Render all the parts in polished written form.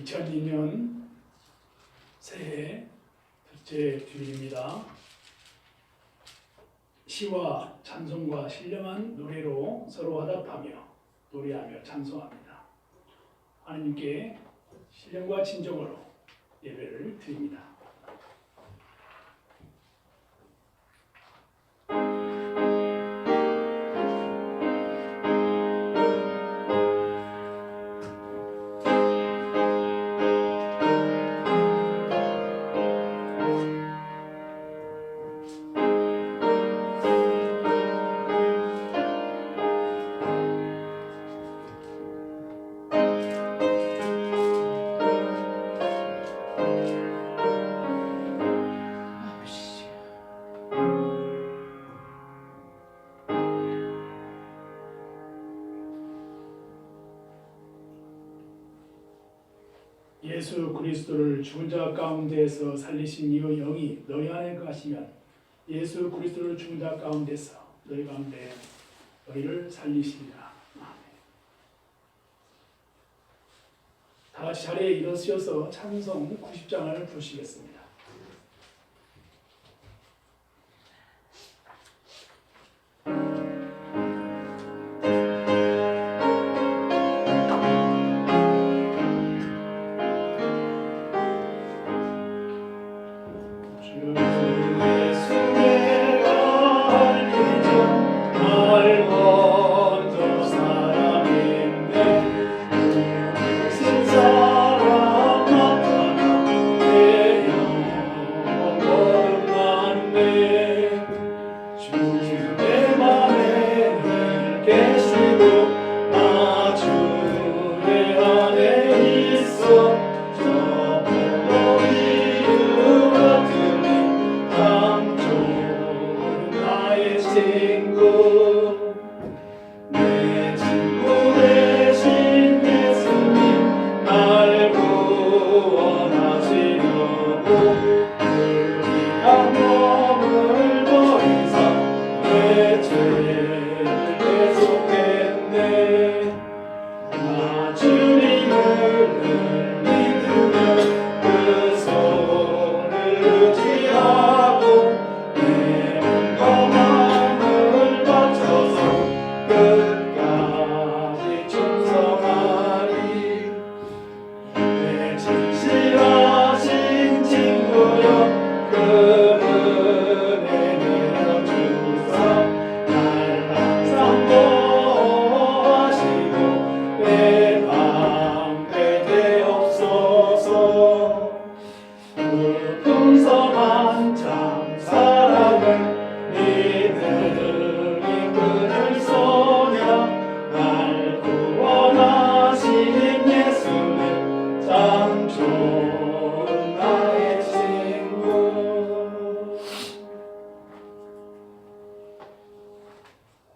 2002년 새해 둘째 주일입니다. 시와 찬송과 신령한 노래로 서로 화답하며 노래하며 찬송합니다. 하나님께 신령과 진정으로 예배를 드립니다. 예수 그리스도를 죽은 자 가운데서 살리신 이의 영이 너희 안에 거하시면 예수 그리스도를 죽은 자 가운데서 너희 가운데 너희를 살리시리라. 아멘. 다 같이 자리에 일어서셔서 찬송 90장을 부르시겠습니다.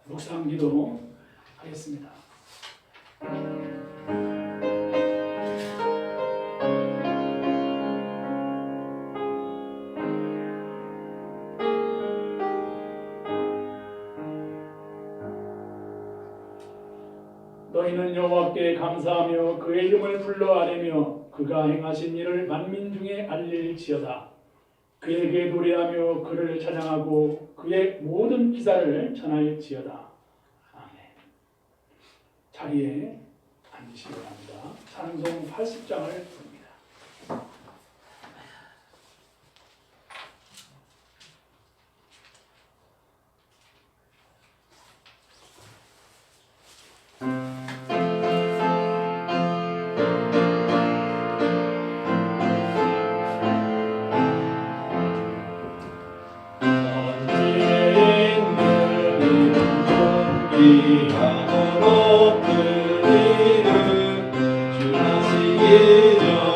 묵상기도 하겠습니다. 너희는 여호와께 감사하며 그의 이름을 불러 아뢰며 그가 행하신 일을 만민 중에 알릴지어다. 그에게 노래하며 그를 찬양하고 그의 모든 기사를 전할지어다. 아멘. 자리에 앉으시기 바랍니다. 찬송 80장을 부릅니다. 귀하고 높은 이름 주 하시기를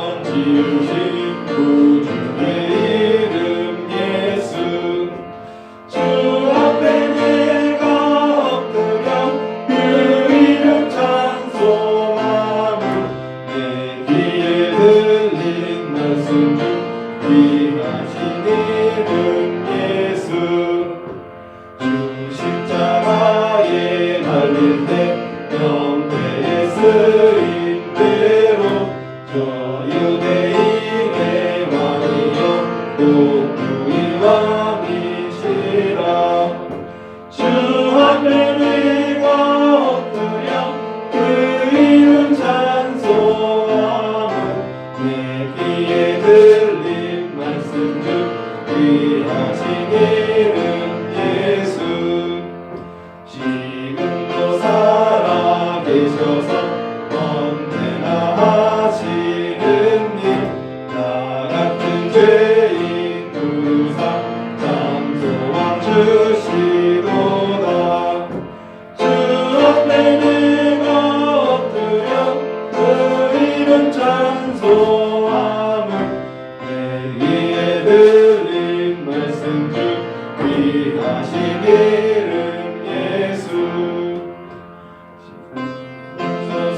귀하신 이름 예수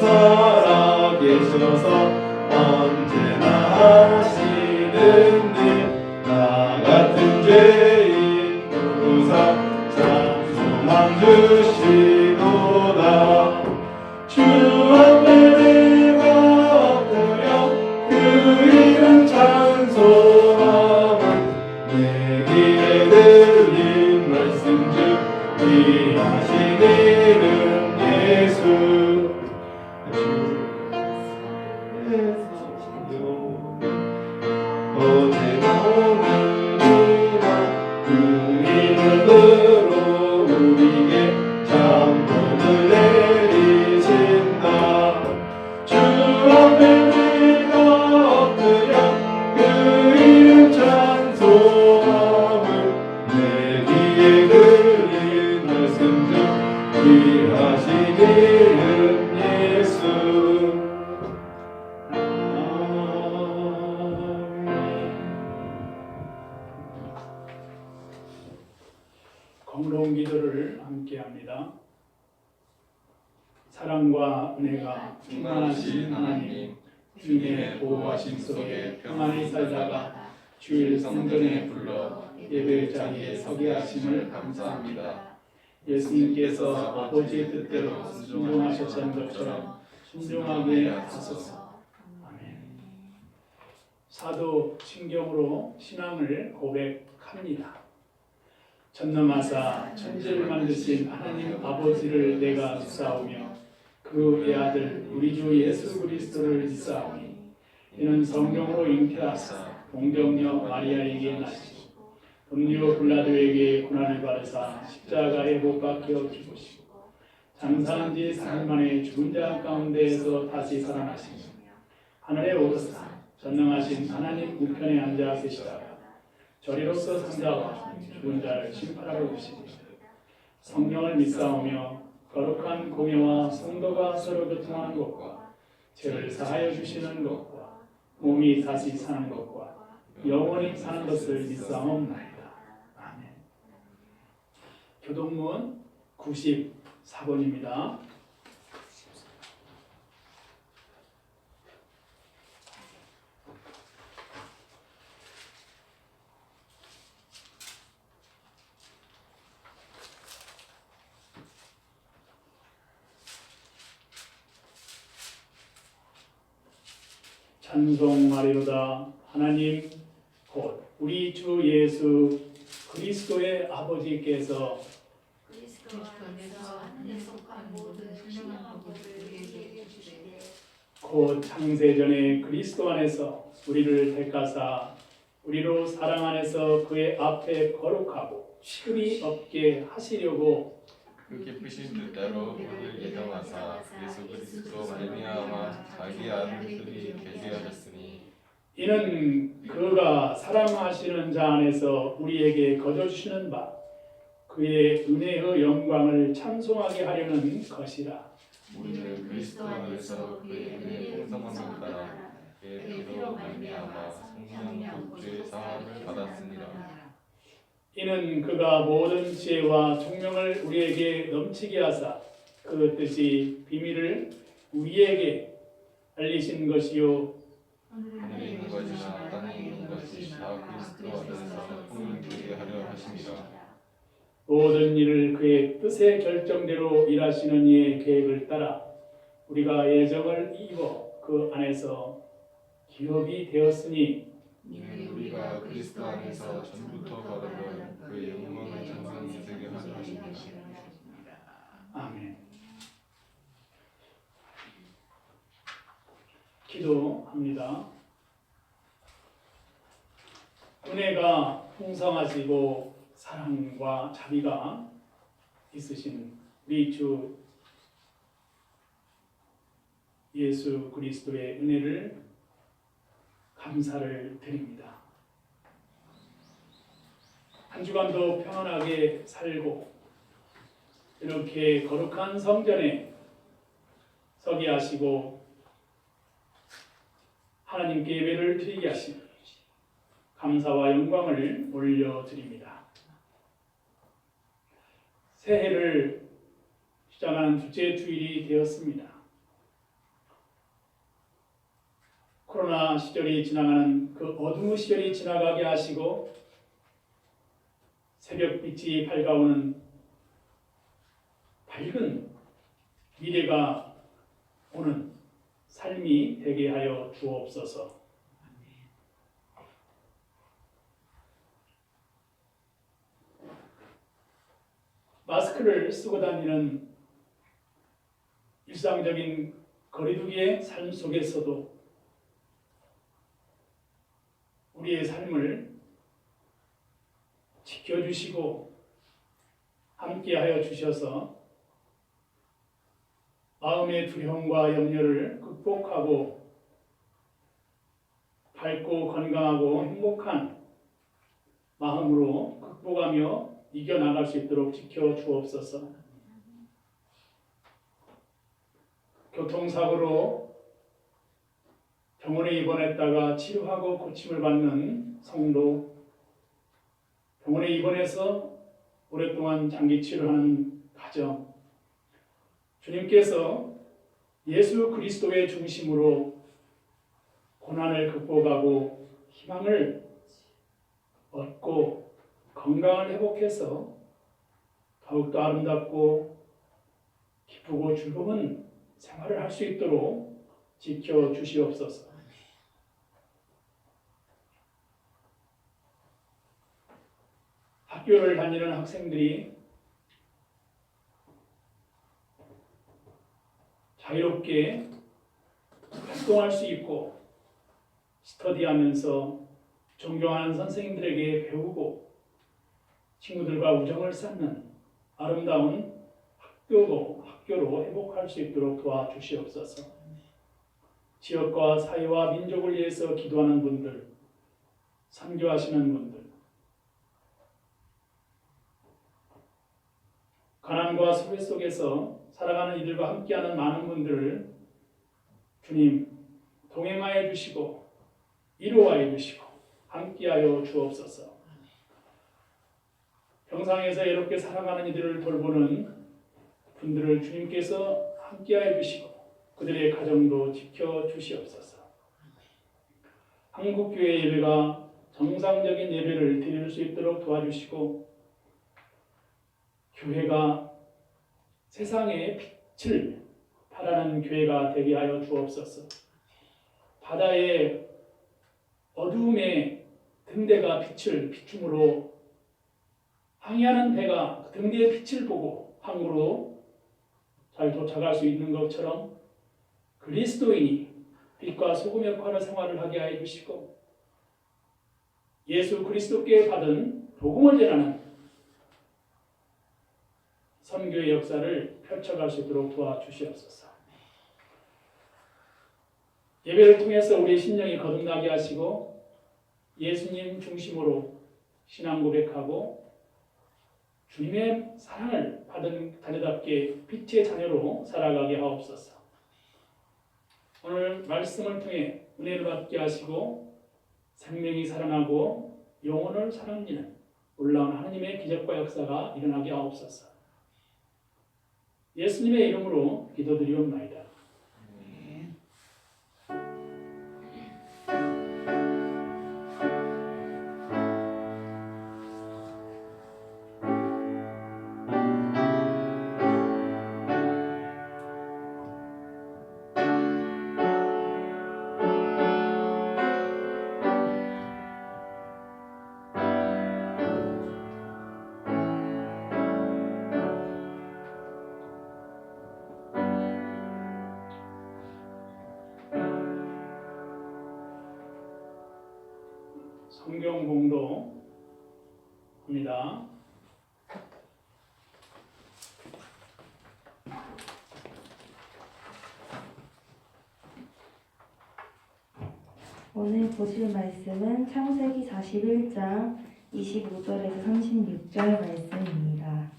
살아계셔서 언제나 하시는 일 나 같은 죄인 누구사 참 소망 주시도다 주 앞에 내가 엎드려 그 이름 찬송함은 내 귀에 들린 말씀 중 귀하신 이름 예수 어제나 오늘이나 그 이름으로 우리에게 잠복을 내리신다 주 앞에 내가 엎드려 그 이름 찬송함을 내 귀에 들린 말씀 중 귀하신 이름 예수 공로운 기도를 함께합니다. 사랑과 은혜가 충만하신 하나님, 주님의 보호하심 속에 평안히 살다가 주일 성전에 불러 예배 자리에 서게 하심을 감사합니다. 예수님께서 아버지의 뜻대로 순종하셨던 것처럼 순종하게 하소서. 아멘. 사도 신경으로 신앙을 고백합니다. 전능하사 천지를 만드신 하나님 아버지를 내가 믿사오며 그 외아들 우리 주 예수 그리스도를 믿사오니 이는 성령으로 잉태하사 동정녀 마리아에게 나시고 동료 빌라도에게 고난을 받으사 십자가에 못 박혀 죽으시고 장사한 지 4일 만에 죽은 자 가운데에서 다시 살아나시며 하늘에 오르사 전능하신 하나님 우편에 앉아 계시다가 저리로서 산자와 죽은 자를 심판하러 오시니 성령을 믿사오며 거룩한 공예와 성도가 서로 교통하는 것과 죄를 사하여 주시는 것과 몸이 다시 사는 것과 영원히 사는 것을 믿사옵나이다. 아멘. 교동문 94번입니다. 찬송하리로다. 하나님 곧 우리 주 예수 그리스도의 아버지께서 그리스도 안에서 하늘에 속한 모든 신령한 것을 우리에게 주시되 곧 창세전에 그리스도 안에서 우리를 택하사 우리로 사랑 안에서 그의 앞에 거룩하고 시름이 없게 하시려고 그 기쁘신 뜻대로 우리를 예정하사 예수 그리스도 말미암아 자기 아들들이 되게 하셨으니 이는 그가 사랑하시는 자 안에서 우리에게 거저주시는 바 그의 은혜의 영광을 찬송하게 하려는 것이라. 우리는 그리스도 안에서 그의 은혜의 풍성함을 따라 그의 피로 말미암아 성령 복주의 사함을 받았습니다. 이는 그가 모든 지혜와 총명을 우리에게 넘치게 하사 그 뜻이 비밀을 우리에게 알리신 것이요 하늘에 있는 것이나 땅에 있는 것이 다 그리스도 안에서 통일되게 하려 하심이라. 모든 일을 그의 뜻의 결정대로 일하시는 이의 계획을 따라 우리가 예정을 입어 그 안에서 기업이 되었으니 이는 우리가 그리스도 안에서 전부터 바라던 그의 영광을 찬송히 되게 하려 하심이라. 아멘. 기도합니다. 은혜가 풍성하시고 사랑과 자비가 있으신 우리 주 예수 그리스도의 은혜를 감사를 드립니다. 한 주간도 평안하게 살고 이렇게 거룩한 성전에 서게 하시고 하나님께 예배를 드리게 하시니 감사와 영광을 올려드립니다. 새해를 시작하는 둘째 주일이 되었습니다. 코로나 시절이 지나가는 그 어두운 시절이 지나가게 하시고 새벽빛이 밝아오는 밝은 미래가 오는 삶이 되게 하여 주옵소서. 마스크를 쓰고 다니는 일상적인 거리두기의 삶 속에서도 우리의 삶을 지켜주시고 함께하여 주셔서 마음의 두려움과 염려를 극복하고 밝고 건강하고 행복한 마음으로 극복하며 이겨나갈 수 있도록 지켜주옵소서. 교통사고로 병원에 입원했다가 치료하고 고침을 받는 성도, 병원에 입원해서 오랫동안 장기 치료하는 가정, 주님께서 예수 그리스도의 중심으로 고난을 극복하고 희망을 얻고 건강을 회복해서 더욱더 아름답고 기쁘고 즐거운 생활을 할 수 있도록 지켜주시옵소서. 학교를 다니는 학생들이 자유롭게 활동할 수 있고 스터디하면서 존경하는 선생님들에게 배우고 친구들과 우정을 쌓는 아름다운 학교로 회복할 수 있도록 도와주시옵소서. 지역과 사회와 민족을 위해서 기도하는 분들, 선교하시는 분들, 가난과 소외 속에서 살아가는 이들과 함께하는 많은 분들을 주님 동행하여 주시고 위로하여 주시고 함께하여 주옵소서. 병상에서 외롭게 살아가는 이들을 돌보는 분들을 주님께서 함께하여 주시고 그들의 가정도 지켜주시옵소서. 한국교회 예배가 정상적인 예배를 드릴 수 있도록 도와주시고 교회가 세상의 빛을 발하는 교회가 되게 하여 주옵소서. 바다의 어두움에 등대가 빛을 비춤으로 항해하는 배가 그 등대의 빛을 보고 항구로 잘 도착할 수 있는 것처럼 그리스도인이 빛과 소금 역할의 생활을 하게 하여 주시고 예수 그리스도께 받은 복음을 전하는 선교의 역사를 펼쳐갈 수 있도록 도와주시옵소서. 예배를 통해서 우리의 심령이 거듭나게 하시고 예수님 중심으로 신앙 고백하고 주님의 사랑을 받은 자녀답게 빛의 자녀로 살아가게 하옵소서. 오늘 말씀을 통해 은혜를 받게 하시고 생명이 살아나고 영혼을 살아내는 놀라운 하나님의 기적과 역사가 일어나게 하옵소서. 예수님의 이름으로 기도드리옵나이다. 성경 공도 합니다. 오늘 보실 말씀은 창세기 41장 25절에서 36절 말씀입니다.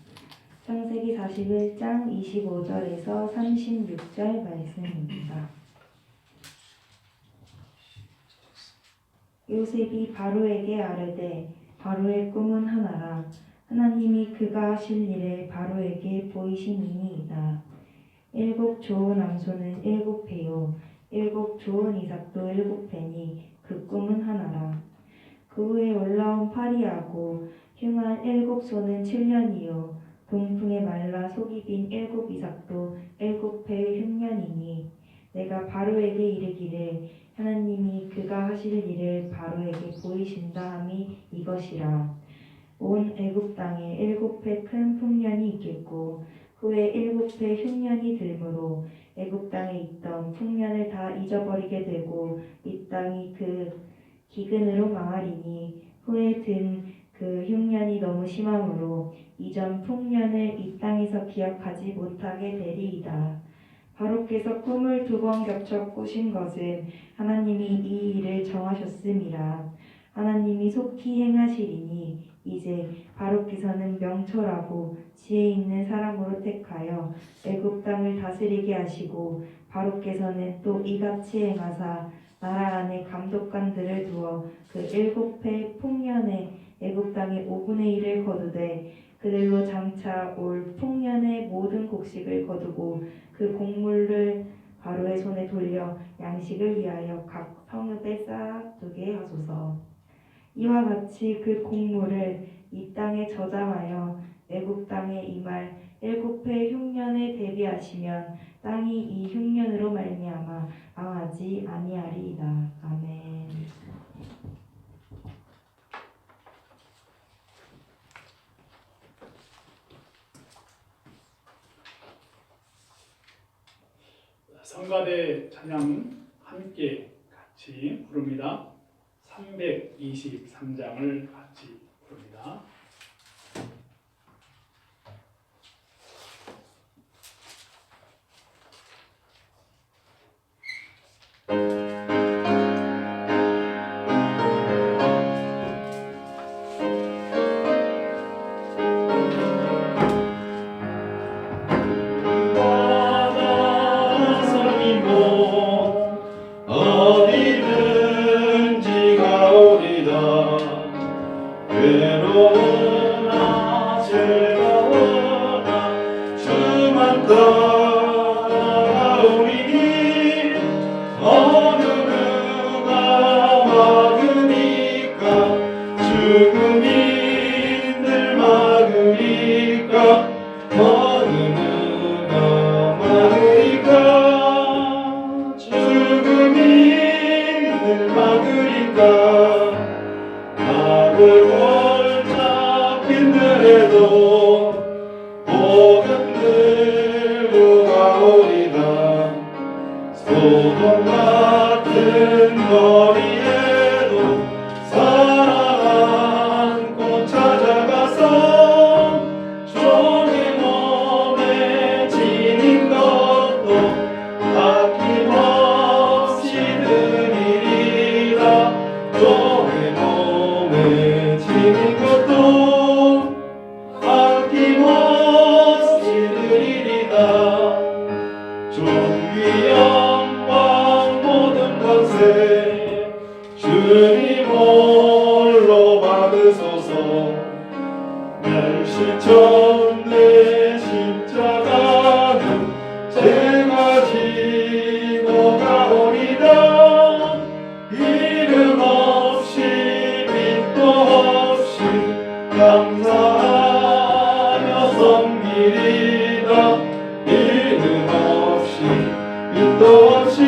창세기 41장 25절에서 36절 말씀입니다. 요셉이 바로에게 아뢰되 바로의 꿈은 하나라. 하나님이 그가 하실 일을 바로에게 보이심이니이다. 일곱 좋은 암소는 일곱 배요 일곱 좋은 이삭도 일곱 배니 그 꿈은 하나라. 그 후에 올라온 파리하고 흉한 일곱 소는 7년이요 동풍에 말라 속이 빈 일곱 이삭도 일곱 배 흉년이니 내가 바로에게 이르기를 하나님이 그가 하실 일을 바로에게 보이신다 함이 이것이라. 온 애굽 땅에 일곱 해 큰 풍년이 있겠고 후에 일곱 해 흉년이 들므로 애굽 땅에 있던 풍년을 다 잊어버리게 되고 이 땅이 그 기근으로 망하리니 후에 든 그 흉년이 너무 심함으로 이전 풍년을 이 땅에서 기억하지 못하게 되리이다. 바로께서 꿈을 2번 겹쳐 꾸신 것은 하나님이 이 일을 정하셨음이라. 하나님이 속히 행하시리니 이제 바로께서는 명철하고 지혜 있는 사람으로 택하여 애굽 땅을 다스리게 하시고 바로께서는 또 이같이 행하사 나라 안에 감독관들을 두어 그 7해 풍년에 애굽 땅의 5분의 1을 거두되 그들로 장차 올 풍년의 모든 곡식을 거두고 그 곡물을 바로의 손에 돌려 양식을 위하여 각 성읍에 쌓아두게 하소서. 이와 같이 그 곡물을 이 땅에 저장하여 애굽 땅에 임할 7해 흉년에 대비하시면 땅이 이 흉년으로 말미암아 망하지 아니하리이다. 아멘. 성가대 찬양 함께 같이 부릅니다. 323장을 같이 부릅니다. 어디든지 가오리다. 외로우나 즐거워나 주만 따라오리니 어느 누가 막으니까 죽음이 늘 막으니까 어느 누가 막으니까 죽음이 늘 막으니까 답을 못 잡힌들에도 복음 들고 가오리다. 소돔 같은 거리에도 사랑 안고 찾아가서 종의 몸에 지닌 것도 아낌없이 드리리라. 종의 몸에 지닌 것도 아낌없이 드리리다. 존귀 영광 모든 권세 주님 홀로 받으소서. 멸시점 내 십자가는 제가 지고 가오리다. 이름 없이 빛도 없이 감사하며 섬기리다. 이름 없이 빛도 없이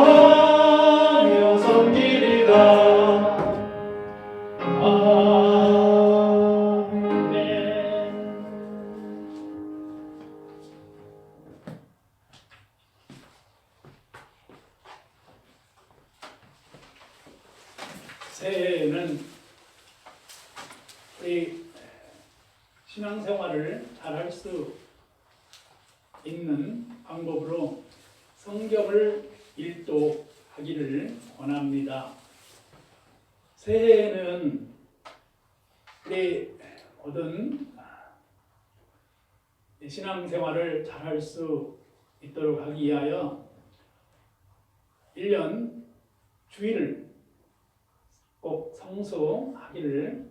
감사하며 섬기리다. 아멘. 새해에는 우리 신앙생활을 잘할 수 있는 방법으로 성경을 일독하기를 권합니다. 새해에는 우리 모든 신앙생활을 잘할 수 있도록 하기 위하여 1년 주일을 꼭 성수하기를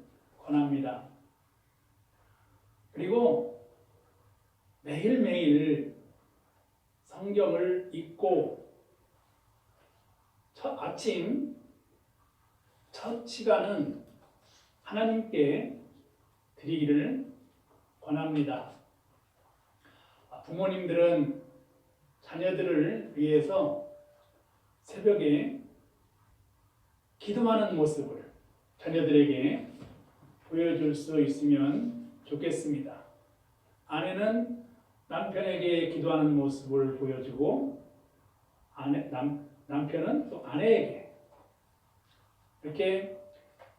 성경을 읽고 아침 첫 시간은 하나님께 드리기를 권합니다. 부모님들은 자녀들을 위해서 새벽에 기도하는 모습을 자녀들에게 보여줄 수 있으면 좋겠습니다. 아내는 남편에게 기도하는 모습을 보여주고 남편은 또 아내에게 이렇게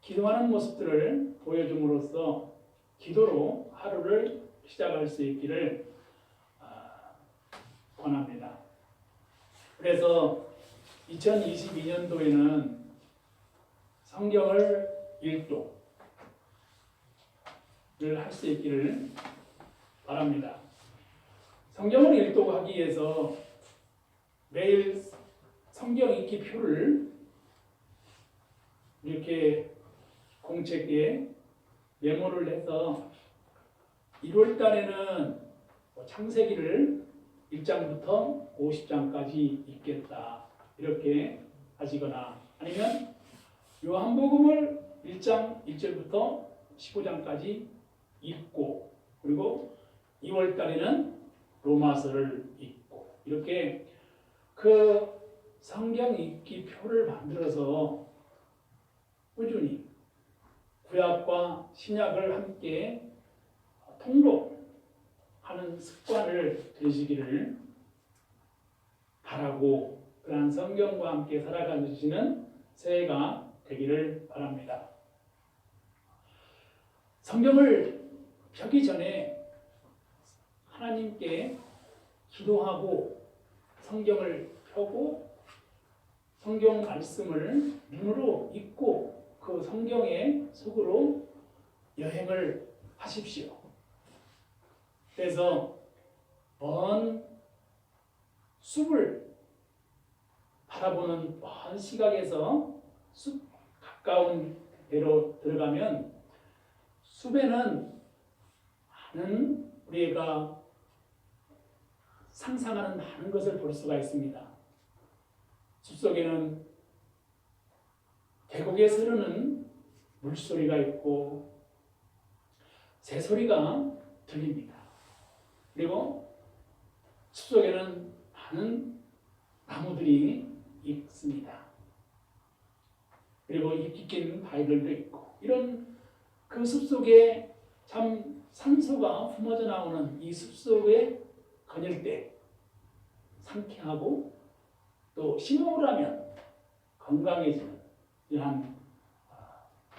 기도하는 모습들을 보여줌으로써 기도로 하루를 시작할 수 있기를 권합니다. 그래서 2022년도에는 성경을 읽도를 할 수 있기를 바랍니다. 성경을 읽도하기 위해서 매일 성경 읽기 표를 이렇게 공책에 메모를 해서 1월 달에는 창세기를 1장부터 50장까지 읽겠다 이렇게 하시거나 아니면 요한복음을 1장 1절부터 15장까지 읽고 그리고 2월 달에는 로마서를 읽고 이렇게 그 성경 읽기 표를 만들어서 꾸준히 구약과 신약을 함께 통독하는 습관을 들이시기를 바라고 그러한 성경과 함께 살아가시는 새해가 되기를 바랍니다. 성경을 펴기 전에 하나님께 기도하고 성경을 펴고 성경 말씀을 눈으로 읽고 그 성경의 속으로 여행을 하십시오. 그래서 먼 숲을 바라보는 먼 시각에서 숲 가까운 데로 들어가면 숲에는 많은 우리가 상상하는 많은 것을 볼 수가 있습니다. 숲속에는 계곡에서 흐르는 물소리가 있고 새소리가 들립니다. 그리고 숲속에는 많은 나무들이 있습니다. 그리고 잎 낀 바위들도 있고 이런 그 숲속에 참 산소가 뿜어져 나오는 이 숲속에 거닐 때 상쾌하고 또 심호흡을 하면 건강해지는 이러한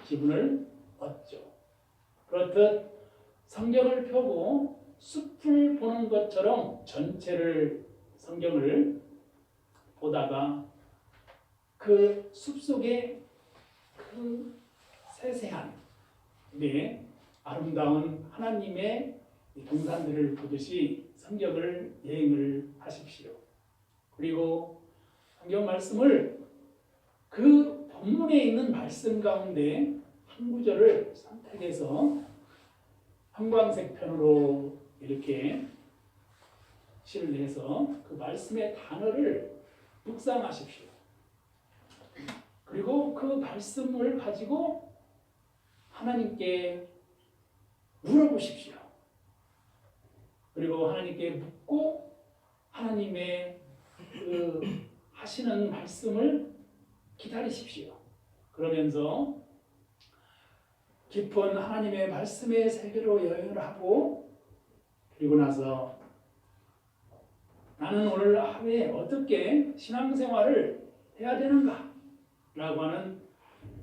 기분을 얻죠. 그렇듯 성경을 펴고 숲을 보는 것처럼 전체를 성경을 보다가 그 숲속에 그 세세한 아름다운 하나님의 동산들을 보듯이 성경을 여행을 하십시오. 그리고 성경 말씀을 그 본문에 있는 말씀 가운데 한 구절을 선택해서 형광색 펜으로 이렇게 실을 내서 그 말씀의 단어를 묵상하십시오. 그리고 그 말씀을 가지고 하나님께 물어보십시오. 그리고 하나님께 묻고 하나님의 그 하시는 말씀을 기다리십시오. 그러면서 깊은 하나님의 말씀의 세계로 여행을 하고 그리고 나서 나는 오늘 하루에 어떻게 신앙생활을 해야 되는가 라고 하는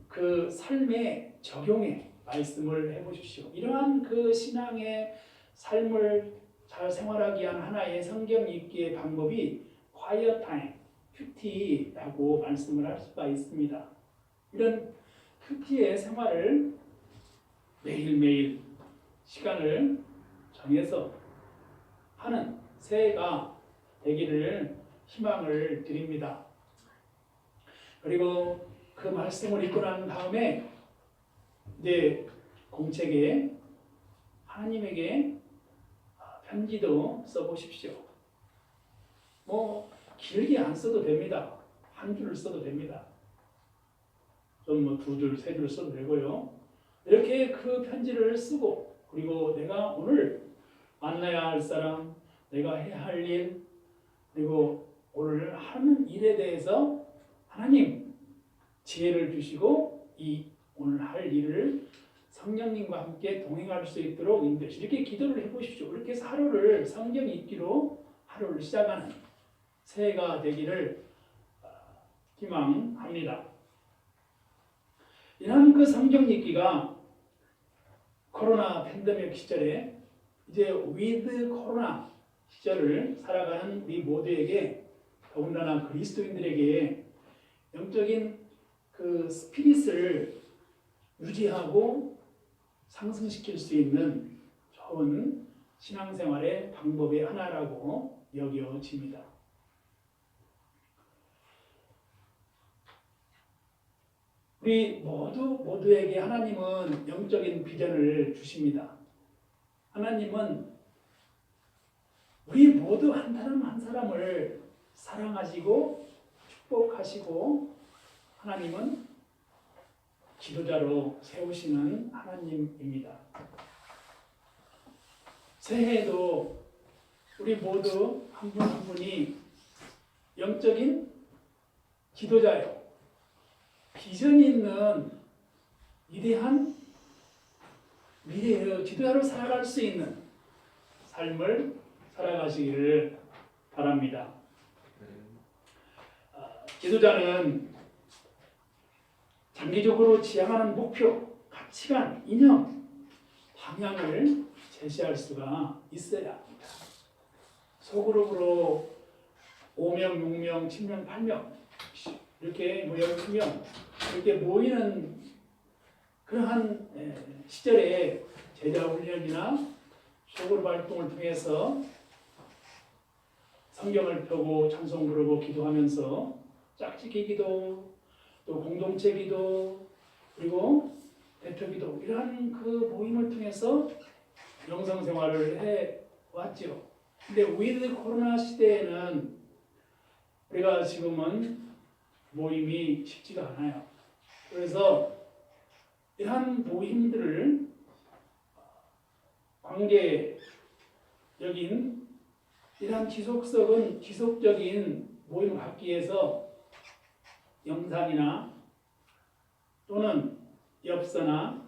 그 삶의 적용의 말씀을 해보십시오. 이러한 그 신앙의 삶을 잘 생활하기 위한 하나의 성경 읽기의 방법이 quiet time, 큐티라고 말씀을 할 수가 있습니다. 이런 큐티의 생활을 매일매일 시간을 정해서 하는 새해가 되기를 희망을 드립니다. 그리고 그 말씀을 읽고 난 다음에 이제 공책에 하나님에게 편지도 써보십시오. 뭐 길게 안 써도 됩니다. 한 줄을 써도 됩니다. 좀 뭐 두 줄, 세 줄 써도 되고요. 이렇게 그 편지를 쓰고 그리고 내가 오늘 만나야 할 사람, 내가 해야 할 일, 그리고 오늘 하는 일에 대해서 하나님 지혜를 주시고 이 오늘 할 일을 성령님과 함께 동행할 수 있도록 인도하시고 이렇게 기도를 해보십시오. 그렇게 해서 하루를 성경 읽기로 하루를 시작하는 새해가 되기를 희망합니다. 이런 그 성경 읽기가 코로나 팬데믹 시절에 이제 위드 코로나 시절을 살아가는 우리 모두에게 더군다나 그리스도인들에게 영적인 그 스피릿을 유지하고 상승시킬 수 있는 좋은 신앙생활의 방법의 하나라고 여겨집니다. 우리 모두에게 하나님은 영적인 비전을 주십니다. 하나님은 우리 모두 한 사람 한 사람을 사랑하시고 축복하시고 하나님은 지도자로 세우시는 하나님입니다. 새해에도 우리 모두 한 분 한 분이 영적인 지도자요. 비전이 있는 위대한 미래의 지도자로 살아갈 수 있는 삶을 살아가시기를 바랍니다. 지도자는 장기적으로 지향하는 목표, 가치관, 이념, 방향을 제시할 수가 있어야 합니다. 소그룹으로 5명, 6명, 7명, 8명 이렇게 모여 10명 이렇게 모이는 그러한 시절에 제자 훈련이나 소그룹 활동을 통해서 성경을 펴고 찬송 부르고 기도하면서 짝짓기 기도 또 공동체 기도 그리고 대표 기도 이러한 그 모임을 통해서 영성 생활을 해왔죠. 근데 위드 코로나 시대에는 우리가 지금은 모임이 쉽지가 않아요. 그래서 이러한 모임들을 관계적인 이러한 지속적인 모임을 갖기 위해서 영상이나 또는 엽서나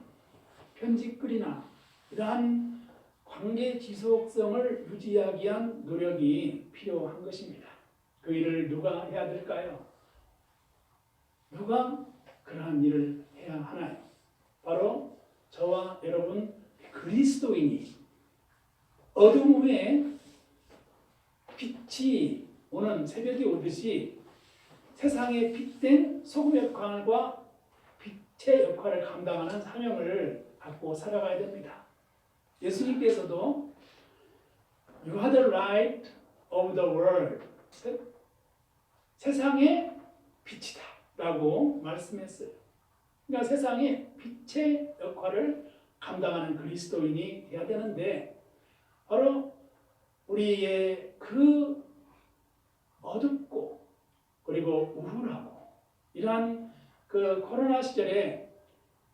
편집글이나 이러한 관계 지속성을 유지하기 위한 노력이 필요한 것입니다. 그 일을 누가 해야 될까요? 누가 그러한 일을 해야 하나요? 바로 저와 여러분 그리스도인이 어둠 후에 빛이 오는 새벽이 오듯이 세상에 빛된 소금 역할과 빛의 역할을 감당하는 사명을 갖고 살아가야 됩니다. 예수님께서도 You are the light of the world. 세상의 빛이다 라고 말씀했어요. 그러니까 세상에 빛의 역할을 감당하는 그리스도인이 되어야 되는데 바로 우리의 그 어둡고 그리고 우울하고 이러한 그 코로나 시절에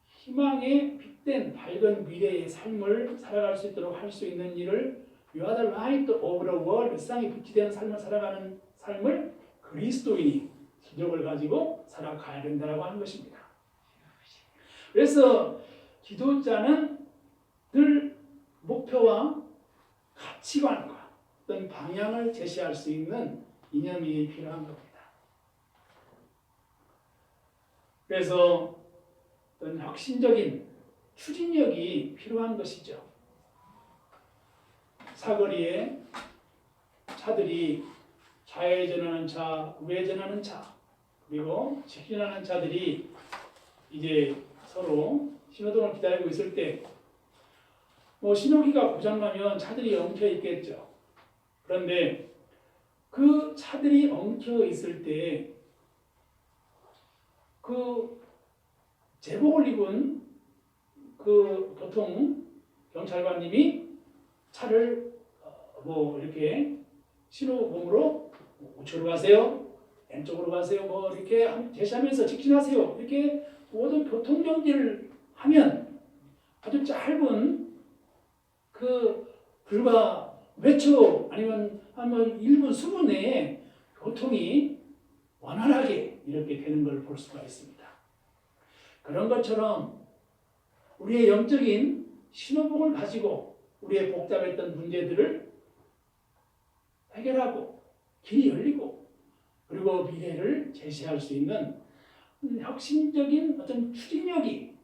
희망의 빛된 밝은 미래의 삶을 살아갈 수 있도록 할 수 있는 일을 You are the light of the world. 세상에 빛이 되는 삶을 살아가는 삶을 그리스도인이 기적을 가지고 살아가야 된다고 하는 것입니다. 그래서 지도자는 늘 목표와 가치관과 어떤 방향을 제시할 수 있는 이념이 필요한 겁니다. 그래서 어떤 혁신적인 추진력이 필요한 것이죠. 사거리에 차들이 좌회전하는 차, 우회전하는 차, 그리고 직진하는 차들이 이제 서로 신호등을 기다리고 있을 때 뭐 신호기가 고장나면 차들이 엉켜 있겠죠. 그런데 그 차들이 엉켜 있을 때 그 제복을 입은 그 교통 경찰관님이 차를 뭐 이렇게 신호봉으로 우측으로 가세요. 왼쪽으로 가세요. 뭐 이렇게 제시하면서 직진하세요. 이렇게 모든 교통 정지를 하면 아주 짧은 그 불과 몇 초 아니면 한 1분 수분 내에 교통이 원활하게 이렇게 되는 걸 볼 수가 있습니다. 그런 것처럼 우리의 영적인 신호복을 가지고 우리의 복잡했던 문제들을 해결하고 길이 열리고 그리고 미래를 제시할 수 있는 혁신적인 어떤 추진력이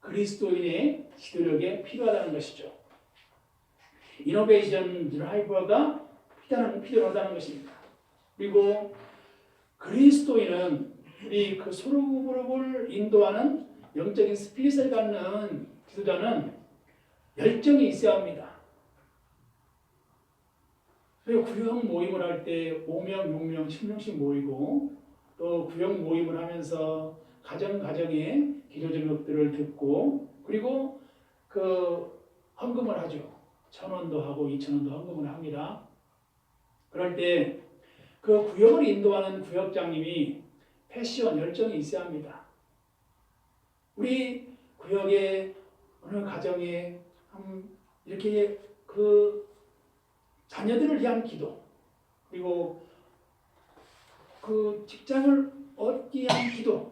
그리스도인의 지도력에 필요하다는 것이죠. 이노베이션 드라이버가 필요하다는 것입니다. 그리고 그리스도인은 우리 그 소그룹을 인도하는 영적인 스피릿을 갖는 지도자는 열정이 있어야 합니다. 그리고 구역 모임을 할 때 5명, 6명, 10명씩 모이고 또 구역 모임을 하면서 가정에 기도 제목들을 듣고 그리고 그 헌금을 하죠. 1,000원도 하고 2,000원도 헌금을 합니다. 그럴 때 그 구역을 인도하는 구역장님이 패션, 열정이 있어야 합니다. 우리 구역의 어느 가정에 이렇게 그 자녀들을 위한 기도 그리고 그 직장을 얻기 위한 기도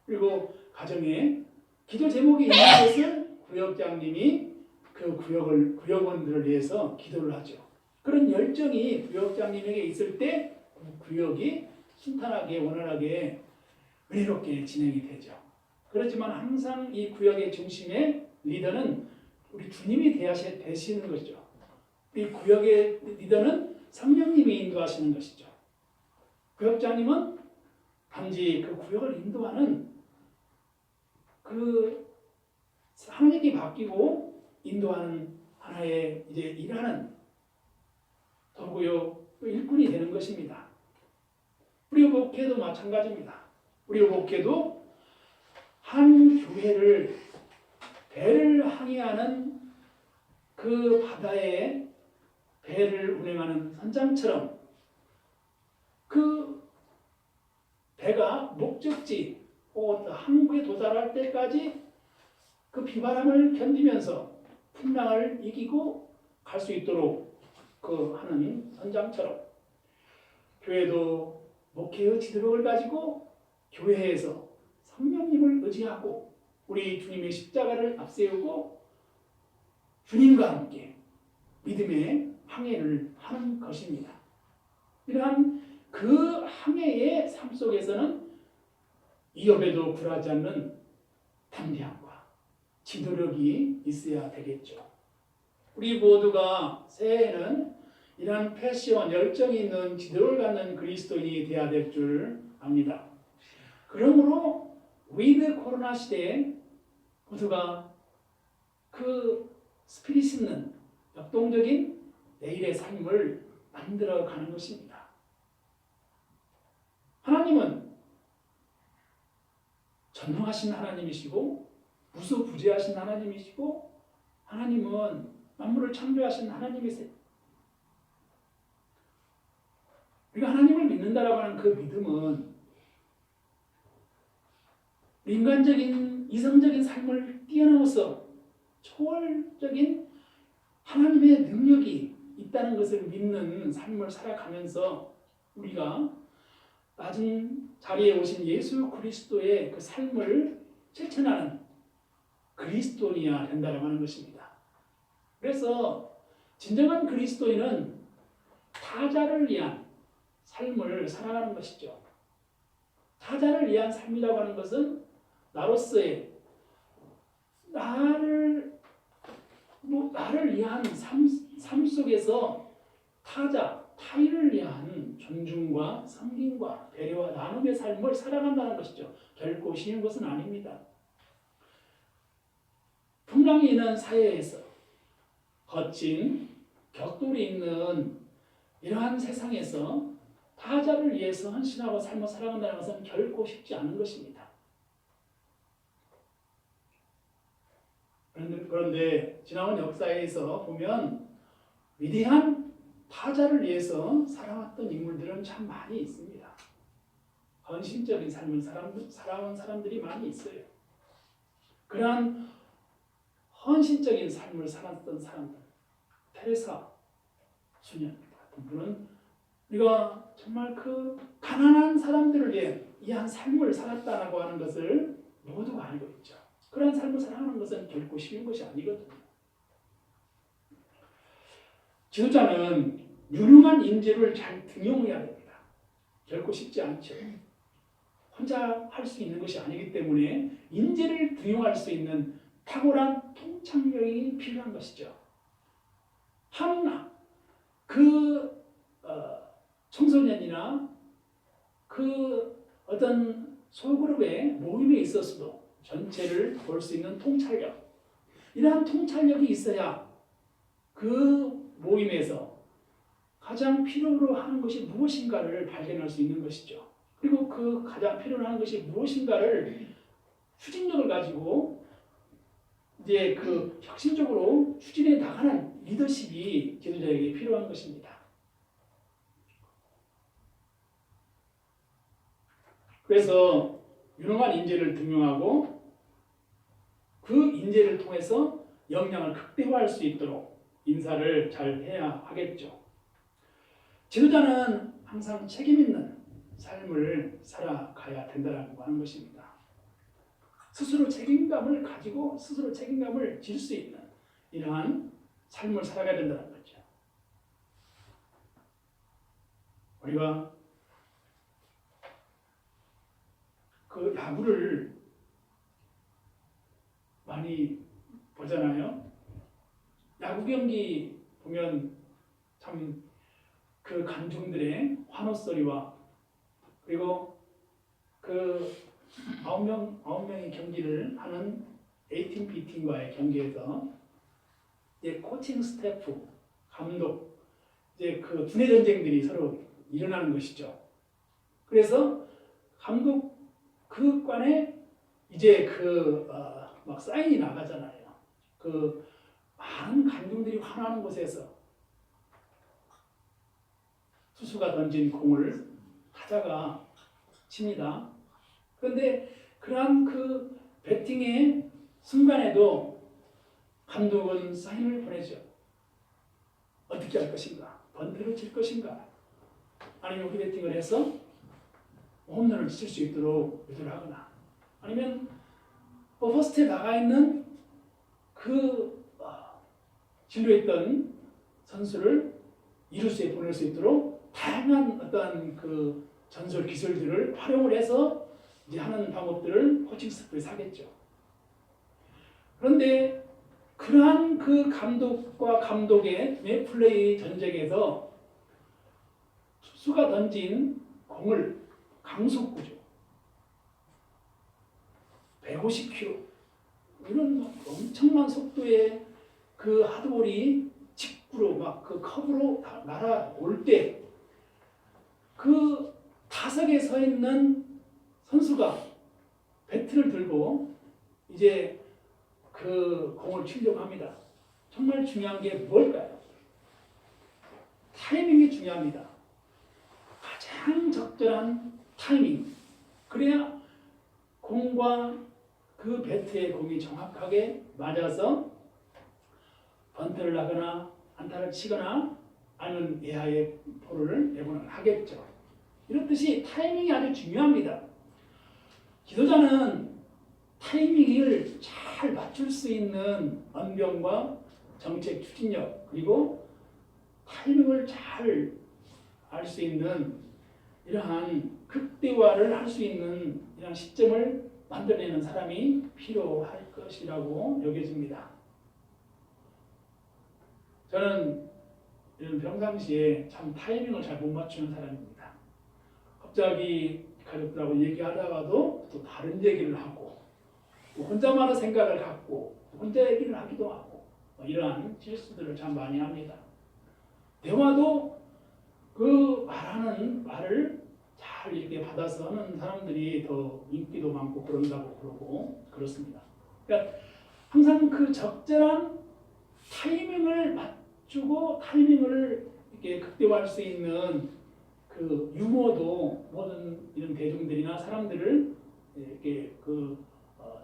그리고 가정에 기도 제목이 있는 것을 구역장님이 그 구역원들을 위해서 기도를 하죠. 그런 열정이 구역장님에게 있을 때 구역이 순탄하게 원활하게 은혜롭게 진행이 되죠. 그렇지만 항상 이 구역의 중심에 리더는 우리 주님이 되시는 것이죠. 이 구역의 리더는 성령님이 인도하시는 것이죠. 구역장님은 단지 그 구역을 인도하는 그 상황이 바뀌고 인도하는 하나의 이제 일하는 도구요 일꾼이 되는 것입니다. 우리 목회도 마찬가지입니다. 우리 목회도 한 교회를 배를 항해하는 그 바다에 배를 운행하는 선장처럼 그 배가 목적지 항구에 도달할 때까지 그 비바람을 견디면서 풍랑을 이기고 갈 수 있도록 그 하는 선장처럼 교회도 목회의 지도력을 가지고 교회에서 성령님을 의지하고 우리 주님의 십자가를 앞세우고 주님과 함께 믿음의 항해를 하는 것입니다. 이러한 그 항해의 삶 속에서는 위협에도 굴하지 않는 담대함과 지도력이 있어야 되겠죠. 우리 모두가 새해에는 이러한 패션, 열정이 있는 지도를 갖는 그리스도인이 되어야 될 줄 압니다. 그러므로 위드 코로나 시대에 모두가 그 스피릿 있는 역동적인 내일의 삶을 만들어가는 것입니다. 하나님은 전능하신 하나님이시고 무소부재하신 하나님이시고 하나님은 만물을 창조하신 하나님이세요. 우리가 하나님을 믿는다라고 하는 그 믿음은 인간적인 이성적인 삶을 뛰어넘어서 초월적인 하나님의 능력이 있다는 것을 믿는 삶을 살아가면서 우리가 낮은 자리에 오신 예수 그리스도의 그 삶을 실천하는 그리스도인이어야 된다고 하는 것입니다. 그래서 진정한 그리스도인은 타자를 위한 삶을 살아가는 것이죠. 타자를 위한 삶이라고 하는 것은 나로서의 나를 위한 삶 속에서 타인을 위한 존중과 섬김과 배려와 나눔의 삶을 살아간다는 것이죠. 결코 쉬운 것은 아닙니다. 풍랑이 있는 사회에서 거친 격돌이 있는 이러한 세상에서 타자를 위해서 헌신하고 삶을 살아간다는 것은 결코 쉽지 않은 것입니다. 그런데 지나온 역사에서 보면 위대한 타자를 위해서 살아왔던 인물들은 참 많이 있습니다. 헌신적인 삶을 살아온 사람들이 많이 있어요. 그러한 헌신적인 삶을 살았던 사람들, 테레사 수녀 같은 분은 우리가 정말 그 가난한 사람들을 위해 이한 삶을 살았다라고 하는 것을 모두가 알고 있죠. 그런 삶을 살아가는 것은 결코 쉬운 것이 아니거든요. 지도자는 유능한 인재를 잘 등용해야 됩니다. 결코 쉽지 않죠. 혼자 할 수 있는 것이 아니기 때문에 인재를 등용할 수 있는 탁월한 통찰력이 필요한 것이죠. 그 청소년이나 그 어떤 소그룹의 모임에 있어서도 전체를 볼 수 있는 통찰력, 이러한 통찰력이 있어야 그 모임에서 가장 필요로 하는 것이 무엇인가를 발견할 수 있는 것이죠. 그리고 그 가장 필요로 하는 것이 무엇인가를 추진력을 가지고 이제 그 혁신적으로 추진해 나가는 리더십이 지도자에게 필요한 것입니다. 그래서 유능한 인재를 등용하고 그 인재를 통해서 역량을 극대화할 수 있도록 인사를 잘 해야 하겠죠. 지도자는 항상 책임 있는 삶을 살아가야 된다고 하는 것입니다. 스스로 책임감을 가지고 스스로 책임감을 질 수 있는 이러한 삶을 살아가야 된다는 거죠. 우리가 그 야구를 많이 보잖아요. 야구 경기 보면 참 그 관중들의 환호 소리와 그리고 그 9명의 경기를 하는 A팀, B팀과의 경기에서 이제 코칭 스태프, 감독, 이제 그 두뇌 전쟁들이 서로 일어나는 것이죠. 그래서 감독 그 관에 이제 막 사인이 나가잖아요. 그 많은 관중들이 환호하는 곳에서 투수가 던진 공을 타자가 칩니다. 그런데 그러한 그 배팅의 순간에도 감독은 사인을 보내죠. 어떻게 할 것인가? 번트를 칠 것인가? 아니면 그 배팅을 해서 홈런을 칠 수 있도록 유도를 하거나 아니면 퍼스트에 나가 있는 그 진로했던 선수를 이루스에 보낼 수 있도록 다양한 어떤 그 전술 기술들을 활용을 해서 이제 하는 방법들을 코칭 스태프에서 하겠죠. 그런데 그러한 그 감독과 감독의 플레이 전쟁에서 투수가 던진 공을 강속구죠. 150km 이런 엄청난 속도의 그 하드볼이 직구로 막 그 커브로 날아올 때 그 타석에 서 있는 선수가 배트를 들고 이제 그 공을 치려고 합니다. 정말 중요한 게 뭘까요? 타이밍이 중요합니다. 가장 적절한 타이밍. 그래야 공과 그 배트의 공이 정확하게 맞아서 번트를 하거나 안타를 치거나 아니면 외야의 볼을 내보내거나 하겠죠. 이렇듯이 타이밍이 아주 중요합니다. 지도자는 타이밍을 잘 맞출 수 있는 언변과 정책 추진력 그리고 타이밍을 잘 알 수 있는 이러한 극대화를 할 수 있는 이러한 시점을 만들어내는 사람이 필요할 것이라고 여겨집니다. 저는 이런 평상시에 참 타이밍을 잘 못 맞추는 사람입니다. 갑자기 가족들하고 얘기하다가도 또 다른 얘기를 하고 또 혼자만의 생각을 갖고 혼자 얘기를 하기도 하고 이러한 실수들을 참 많이 합니다. 대화도 그 말하는 말을 잘 이렇게 받아서 하는 사람들이 더 인기도 많고 그런다고 그러고 그렇습니다. 그러니까 항상 그 적절한 타이밍을 맞추고 타이밍을 이렇게 함께 극대화할 수 있는 그 유머도 모든 이런 대중들이나 사람들을 이렇게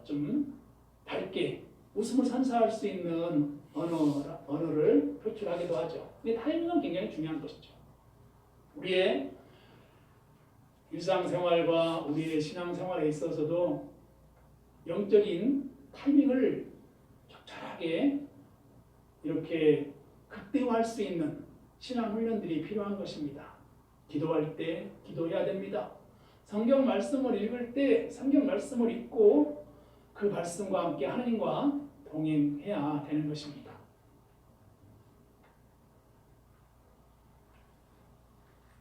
좀 밝게 웃음을 선사할 수 있는 언어를 표출하기도 하죠. 근데 타이밍은 굉장히 중요한 것이죠. 우리의 일상생활과 우리의 신앙생활에 있어서도 영적인 타이밍을 적절하게 이렇게 극대화할 수 있는 신앙 훈련들이 필요한 것입니다. 기도할 때 기도해야 됩니다. 성경 말씀을 읽을 때 성경 말씀을 읽고 그 말씀과 함께 하나님과 동행해야 되는 것입니다.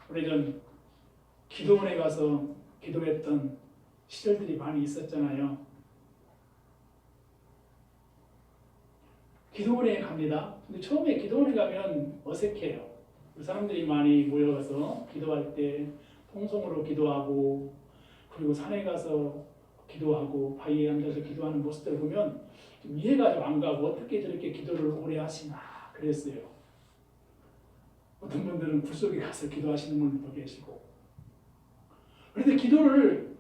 오래전 기도원에 가서 기도했던 시절들이 많이 있었잖아요. 기도원에 갑니다. 근데 처음에 기도원에 가면 어색해요. 사람들이 많이 모여서 기도할 때 통성으로 기도하고 그리고 산에 가서 기도하고 바위에 앉아서 기도하는 모습들을 보면 좀 이해가 좀 안 가고 어떻게 저렇게 기도를 오래 하시나 그랬어요. 어떤 분들은 굴 속에 가서 기도하시는 분들도 계시고. 그런데 기도를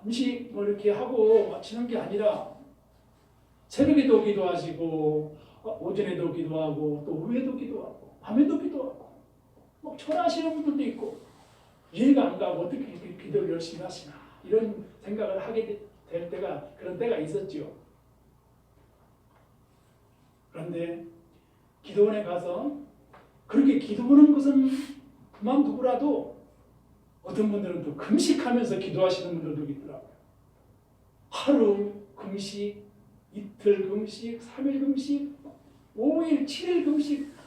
잠시 뭐 이렇게 하고 마치는 게 아니라 새벽에도 기도하시고 오전에도 기도하고 또 오후에도 기도하고 밤에도 기도하고 막 전화하시는 분들도 있고 이해가 안 가고 어떻게 이렇게 기도를 열심히 하시나 이런 생각을 하게 될 때가 그런 때가 있었죠. 그런데 기도원에 가서 그렇게 기도하는 것은 그만두고라도 어떤 분들은 또 금식하면서 기도하시는 분들도 있더라고요. 하루 금식, 이틀 금식, 3일 금식, 5일, 7일 금식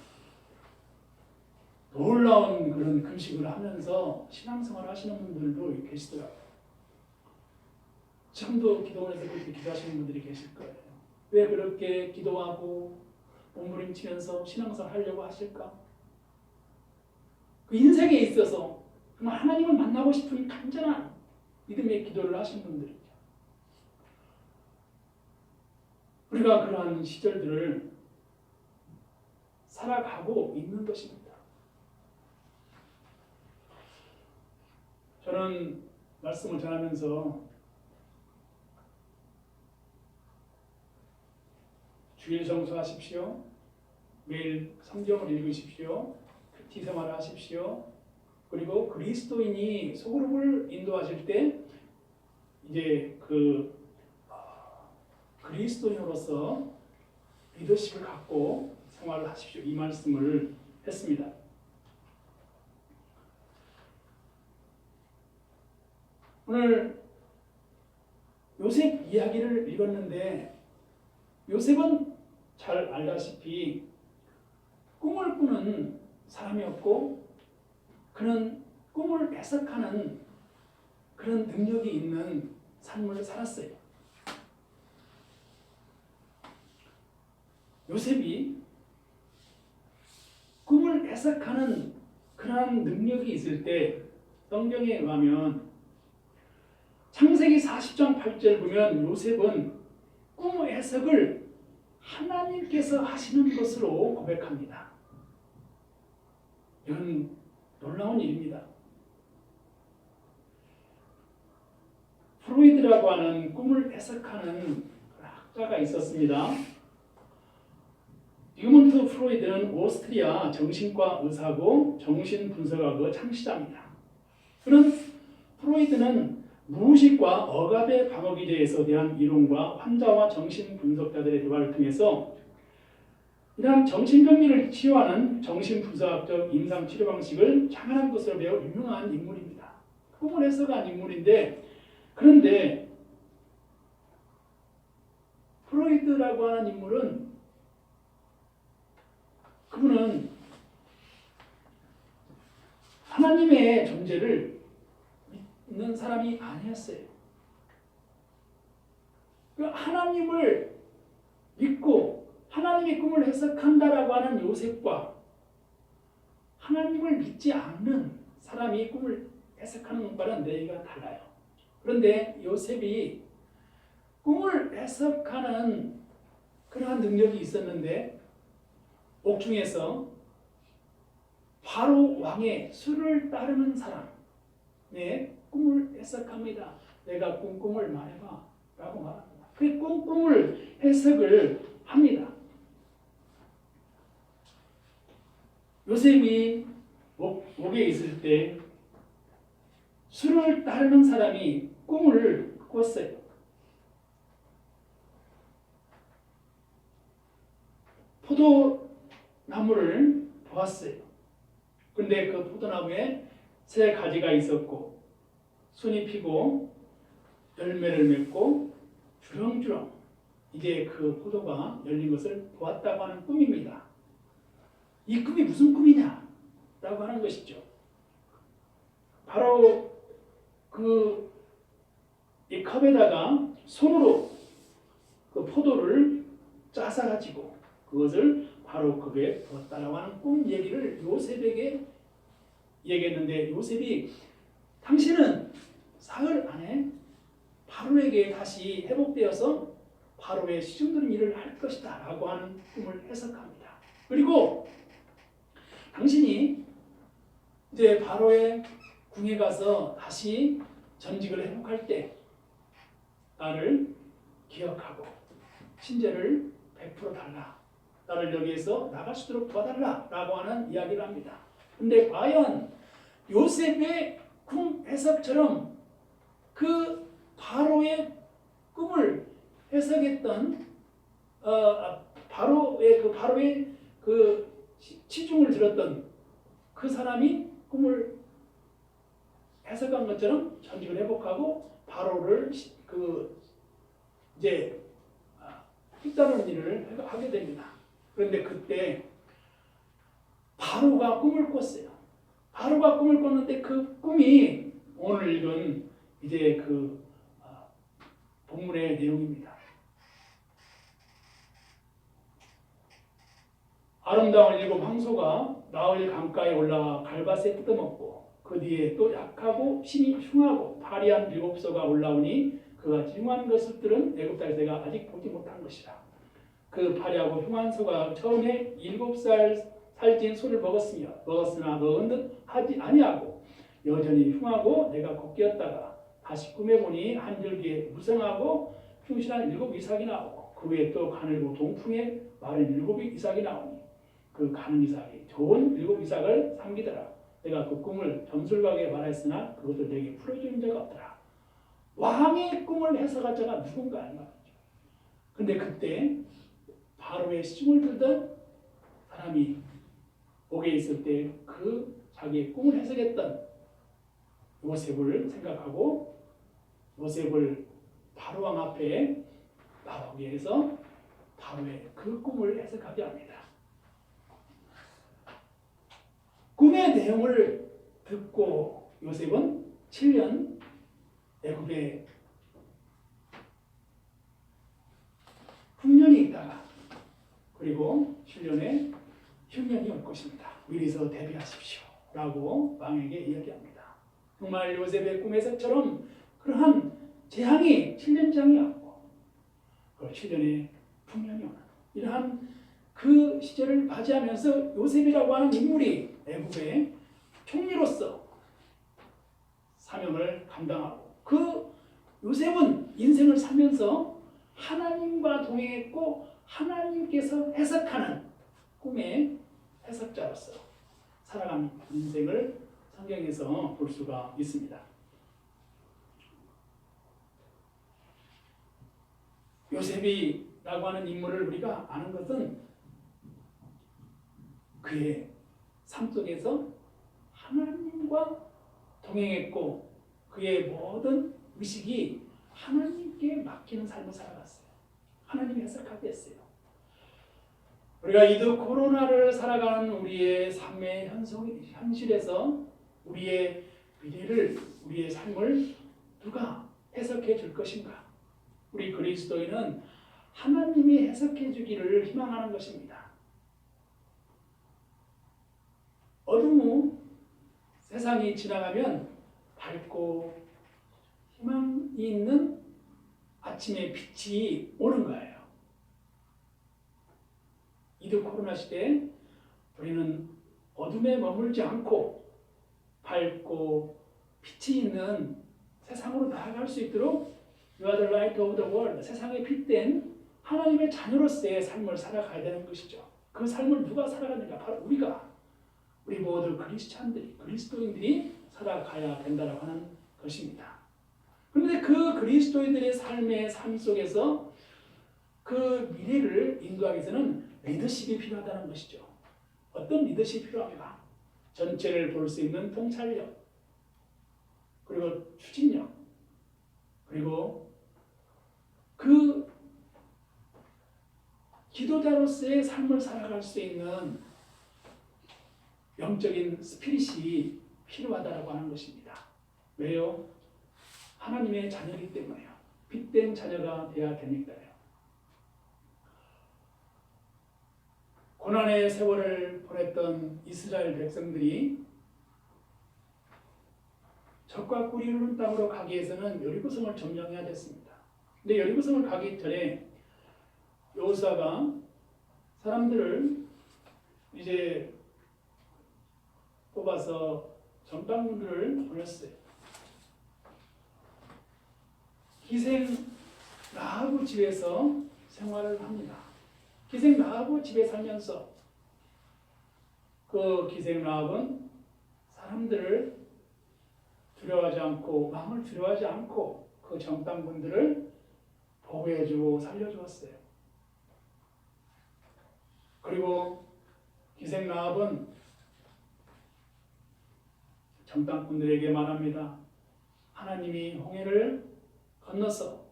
놀라운 그런 금식을 하면서 신앙생활 하시는 분들도 계시더라고요. 지금도 기도원에서 그렇게 기도하시는 분들이 계실 거예요. 왜 그렇게 기도하고 몸부림치면서 신앙생활 하려고 하실까? 그 인생에 있어서 정말 하나님을 만나고 싶은 간절한 믿음의 기도를 하신 분들이죠. 우리가 그러한 시절들을 살아가고 있는 것입니다. 저는 말씀을 전하면서 주일 성수하십시오. 매일 성경을 읽으십시오. 큐티 생활을 하십시오. 그리고 그리스도인이 소그룹을 인도하실 때 이제 그리스도인으로서 리더십을 갖고 생활을 하십시오. 이 말씀을 했습니다. 오늘 요셉 이야기를 읽었는데 요셉은 잘 알다시피 꿈을 꾸는 사람이었고 그는 꿈을 해석하는 그런 능력이 있는 삶을 살았어요. 요셉이 꿈을 해석하는 그러한 능력이 있을 때 성경에 의하면 창세기 40장 8절 보면 요셉은 꿈 해석을 하나님께서 하시는 것으로 고백합니다. 이건 놀라운 일입니다. 프로이드라고 하는 꿈을 해석하는 학자가 있었습니다. 지그문트 프로이드는 오스트리아 정신과 의사고 정신분석학의 창시자입니다. 프로이드는 무의식과 억압의 방어기제에 대한 이론과 환자와 정신분석자들의 대화를 통해서 이러한 정신병리를 치유하는 정신분석학적 임상치료 방식을 창안한 것으로 매우 유명한 인물입니다. 꿈을 해석한 인물인데 그런데 프로이드라고 하는 인물은 그분은 하나님의 존재를 믿는 사람이 아니었어요. 하나님을 믿고 하나님의 꿈을 해석한다라고 하는 요셉과 하나님을 믿지 않는 사람이 꿈을 해석하는 것과는 내용이 달라요. 그런데 요셉이 꿈을 해석하는 그러한 능력이 있었는데 옥중에서 바로 왕의 수를 따르는 사람의 꿈을 해석합니다. 내가 꿈을 말해봐 라고 말합니다. 그 꿈을 해석을 합니다. 요셉이 옥에 있을 때 수를 따르는 사람이 꿈을 꿨어요. 포도나무를 보았어요. 근데 그 포도나무에 새 가지가 있었고 순이 피고 열매를 맺고 주렁주렁 이제 그 포도가 열린 것을 보았다고 하는 꿈입니다. 이 꿈이 무슨 꿈이냐? 라고 하는 것이죠. 바로 이 컵에다가 손으로 그 포도를 짜서 가지고 그것을 바로 컵에 부었다라고 하는 꿈 얘기를 요셉에게 얘기했는데 요셉이 당신은 사흘 안에 바로에게 다시 회복되어서 바로의 시중드는 일을 할 것이다 라고 하는 꿈을 해석합니다. 그리고 당신이 이제 바로의 궁에 가서 다시 전직을 회복할 때 나를 기억하고 친절을 베풀어 달라. 나를 여기에서 나갈 수 있도록 도와달라 라고 하는 이야기를 합니다. 근데 과연 요셉의 꿈 해석처럼 그 바로의 꿈을 해석했던 바로의 그 치중을 들었던 그 사람이 꿈을 해석한 것처럼 전직을 회복하고 바로를 이제 휘따르는 일을 하게 됩니다. 그런데 그때 바로가 꿈을 꿨어요. 바로가 꿈을 꿨는데 그 꿈이 오늘 읽은 이제 본문의 내용입니다. 아름다운 일곱 황소가 나흘 강가에 올라와 갈밭에 뜯어먹고 그 뒤에 또 약하고 심히 흉하고 파리한 일곱 소가 올라오니 그같이 흉한 것들은 애굽 땅에서 내가 아직 보지 못한 것이라. 그 파리하고 흉한 소가 처음에 7살 살찐 소를 먹었으나 먹은 듯 하지 아니하고 여전히 흉하고 내가 걷기었다가 다시 꿈에 보니 한 줄기에 무성하고 흉실한 7 이삭이 나오고 그 위에 또 가늘고 동풍에 마른 7 이삭이 나오니 그 가는 이삭이 좋은 7 이삭을 삼기더라. 내가 그 꿈을 점술가에게 말했으나 그것을 내게 풀어주는 자가 없더라. 왕의 꿈을 해석할 자가 누군가 아닌 말이죠. 근데 그때 바로의 시중을 들던 사람이 옥에 있을 때 그 자기의 꿈을 해석했던 요셉을 생각하고 요셉을 바로왕 앞에 나오게 해서 바로의 그 꿈을 해석하게 합니다. 꿈의 내용을 듣고 요셉은 7년 애굽에 흉년이 있다가 그리고 7년에 흉년이 올 것입니다. 미리서 대비하십시오 라고 왕에게 이야기합니다. 정말 요셉의 꿈의 해석처럼 그러한 재앙이 7년 재앙이 왔고 그 7년에 흉년이 오는 이러한 그 시절을 맞이하면서 요셉이라고 하는 인물이 애굽의 총리로서 사명을 감당하고 그 요셉은 인생을 살면서 하나님과 동행했고 하나님께서 해석하는 꿈의 해석자로서 살아가는 인생을 성경에서 볼 수가 있습니다. 요셉이라고 하는 인물을 우리가 아는 것은 그의 삶 속에서 하나님과 동행했고 그의 모든 의식이 하나님께 맡기는 삶을 살아갔어요. 하나님이 해석하게 했어요. 우리가 이도 코로나를 살아가는 우리의 삶의 현실에서 우리의 미래를, 우리의 삶을 누가 해석해 줄 것인가? 우리 그리스도인은 하나님이 해석해 주기를 희망하는 것입니다. 어둠 후 세상이 지나가면 밝고 희망이 있는 아침의 빛이 오는 거예요. 이도 코로나 시대에 우리는 어둠에 머물지 않고 밝고 빛이 있는 세상으로 나아갈 수 있도록 You are the light of the world. 세상에 빛된 하나님의 자녀로서의 삶을 살아가야 되는 것이죠. 그 삶을 누가 살아가는가? 바로 우리 모두 그리스찬들이, 그리스도인들이 살아가야 된다고 하는 것입니다. 그런데 그 그리스도인들의 삶의 삶 속에서 그 미래를 인도하기 위해서는 리더십이 필요하다는 것이죠. 어떤 리더십이 필요합니까? 전체를 볼 수 있는 통찰력, 그리고 추진력, 그리고 그 지도자로서의 삶을 살아갈 수 있는 영적인 스피릿이 필요하다고 하는 것입니다. 왜요? 하나님의 자녀이기 때문에요. 빛된 자녀가 되어야 되니까요. 고난의 세월을 보냈던 이스라엘 백성들이 적과 꿀이 흐르는 땅으로 가기 위해서는 여리고성을 점령해야 됐습니다. 근데 여리고성을 가기 전에 여호수아가 사람들을 이제 뽑아서 정탐꾼들을 보냈어요. 기생 라하브 집에서 생활을 합니다. 기생 라하브 집에 살면서 그 기생 라합은 사람들을 두려워하지 않고 왕을 두려워하지 않고 그 정탐꾼들을 보호해주고 살려주었어요. 그리고 기생 라합은 정탐꾼들에게 말합니다. 하나님이 홍해를 건너서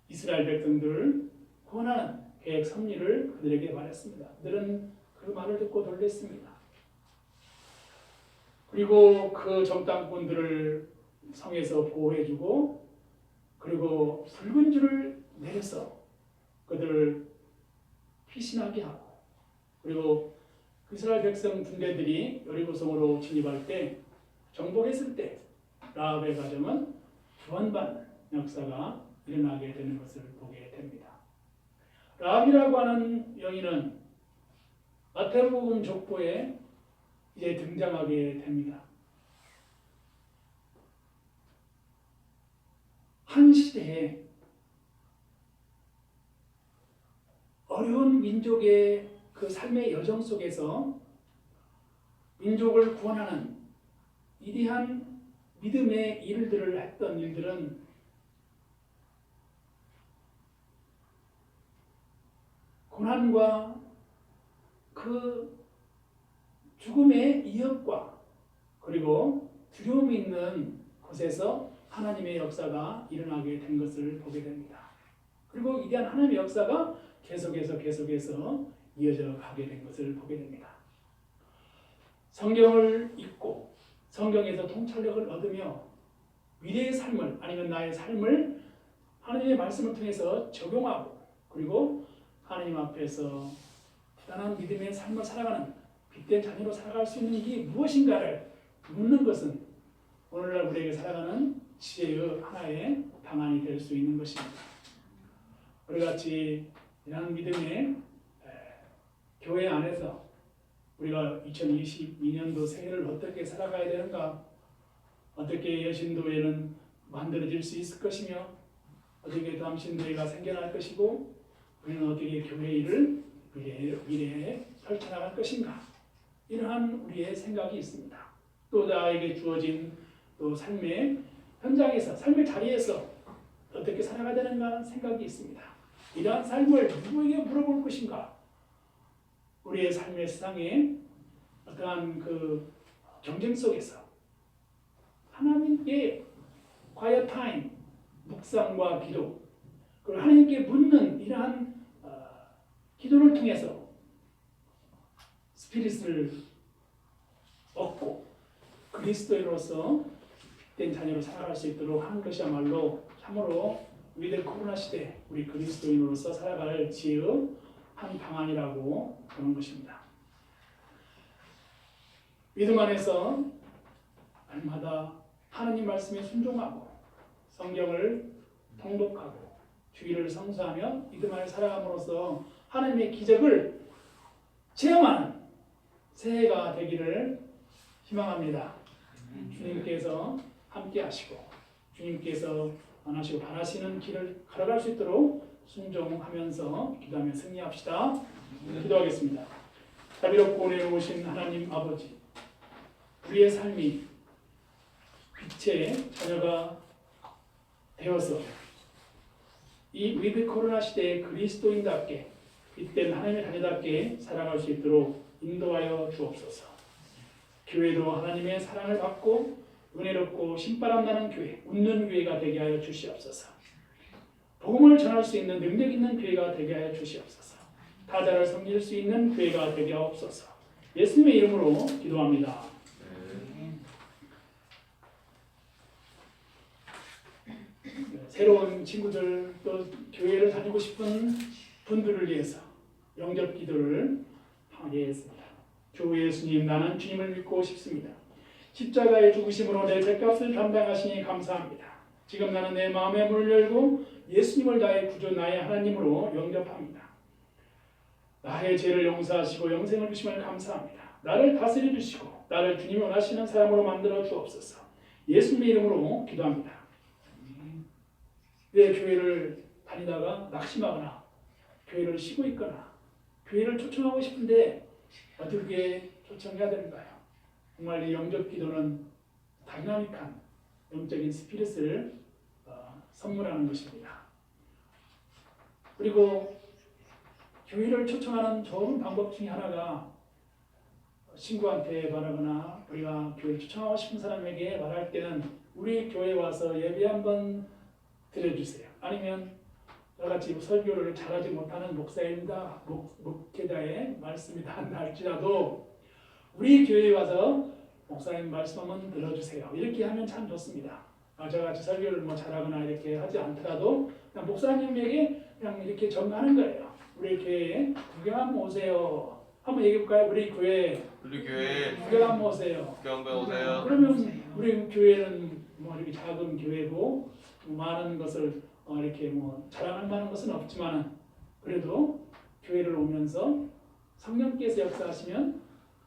이스라엘 백성들을 구원하는 계획 섭리를 그들에게 말했습니다. 그들은 그 말을 듣고 놀랐습니다. 그리고 그 정탐꾼들을 성에서 보호해주고 그리고 붉은 줄을 내려서 그들을 피신하게 하고 그리고 이스라엘 백성 군대들이 여리고성으로 진입할 때 정복했을 때 라합의 가정은 구원받는 역사가 일어나게 되는 것을 보게 됩니다. 라합이라고 하는 여인은 마태복음 족보에 이제 등장하게 됩니다. 한 시대에 어려운 민족의 그 삶의 여정 속에서 민족을 구원하는 위대한 믿음의 일들을 했던 일들은 고난과 그 죽음의 위협과 그리고 두려움이 있는 곳에서 하나님의 역사가 일어나게 된 것을 보게 됩니다. 그리고 위대한 하나님의 역사가 계속해서 이어져 가게 된 것을 보게 됩니다. 성경을 읽고 성경에서 통찰력을 얻으며 미래의 삶을 아니면 나의 삶을 하나님의 말씀을 통해서 적용하고 그리고 하나님 앞에서 부단한 믿음의 삶을 살아가는 빛된 자녀로 살아갈 수 있는 게 무엇인가를 묻는 것은 오늘날 우리에게 살아가는 지혜의 하나의 방안이 될 수 있는 것입니다. 우리 같이 이런 믿음의 교회 안에서 우리가 2022년도 새해를 어떻게 살아가야 되는가, 어떻게 여신도회는 만들어질 수 있을 것이며 어떻게 다음 신도회가 생겨날 것이고 우리는 어떻게 교회 일을 미래에 펼쳐나갈 것인가, 이러한 우리의 생각이 있습니다. 또 나에게 주어진 또 삶의 현장에서 삶의 자리에서 어떻게 살아가야 되는가 생각이 있습니다. 이러한 삶을 누구에게 물어볼 것인가? 우리의 삶의 세상에 어떠한 그 경쟁 속에서 하나님께 quiet time, 묵상과 기도, 그리고 하나님께 묻는 이러한 기도를 통해서 스피릿을 얻고 그리스도인으로서 빛된 자녀로 살아갈 수 있도록 하는 것이야말로 참으로 위대 코로나 시대 우리 그리스도인으로서 살아갈 지혜의 한 방안이라고 보는 것입니다. 믿음 안에서 날마다 하나님 말씀에 순종하고 성경을 통독하고 주기를 성수하며 믿음 안에 살아감으로써 하나님의 기적을 체험하는 새해가 되기를 희망합니다. 주님께서 함께 하시고 주님께서 원하시고 바라시는 길을 걸어갈 수 있도록 순종하면서 기도하며 승리합시다. 기도하겠습니다. 자비롭고 은혜 오신 하나님 아버지, 우리의 삶이 빛의 자녀가 되어서 이 위드 코로나 시대의 그리스도인답게 빛된 하나님의 자녀답게 살아갈 수 있도록 인도하여 주옵소서. 교회도 하나님의 사랑을 받고 은혜롭고 신바람 나는 교회, 웃는 교회가 되게 하여 주시옵소서. 복음을 전할 수 있는 능력 있는 교회가 되게 하여 주시옵소서. 타자를 섬길 수 있는 교회가 되게 하옵소서. 예수님의 이름으로 기도합니다. 새로운 친구들, 또 교회를 다니고 싶은 분들을 위해서 영접 기도를 하겠습니다. 주 예수님, 나는 주님을 믿고 싶습니다. 십자가의 죽으심으로 내 죄값을 감당하시니 감사합니다. 지금 나는 내 마음의 문을 열고 예수님을 나의 구주, 나의 하나님으로 영접합니다. 나의 죄를 용서하시고 영생을 주심을 감사합니다. 나를 다스려 주시고 나를 주님이 원하시는 사람으로 만들어 주옵소서. 예수님의 이름으로 기도합니다. 내 교회를 다니다가 낙심하거나 교회를 쉬고 있거나 교회를 초청하고 싶은데 어떻게 초청해야 될까요? 정말 이 영접 기도는 다이나믹한 영적인 스피릿을 선물하는 것입니다. 그리고 교회를 초청하는 좋은 방법 중에 하나가 친구한테 말하거나 우리가 교회를 초청하고 싶은 사람에게 말할 때는 우리 교회에 와서 예배 한번 드려주세요. 아니면 저같이 설교를 잘하지 못하는 목사입니다, 목회자의 말씀이다 한다 할지라도 우리 교회에 와서 목사님 말씀 한번 들어주세요. 이렇게 하면 참 좋습니다. 저같이 설교를 잘하거나 이렇게 하지 않더라도 그냥 목사님에게 그냥 이렇게 전하는 거예요. 우리 교회에 구경 한번 오세요. 한번 얘기해볼까요? 우리 교회 구경 한번 오세요. 그러면 우리 교회는 이렇게 작은 교회고 많은 것을 이렇게 자랑할 만한 것은 없지만 그래도 교회를 오면서 성령께서 역사하시면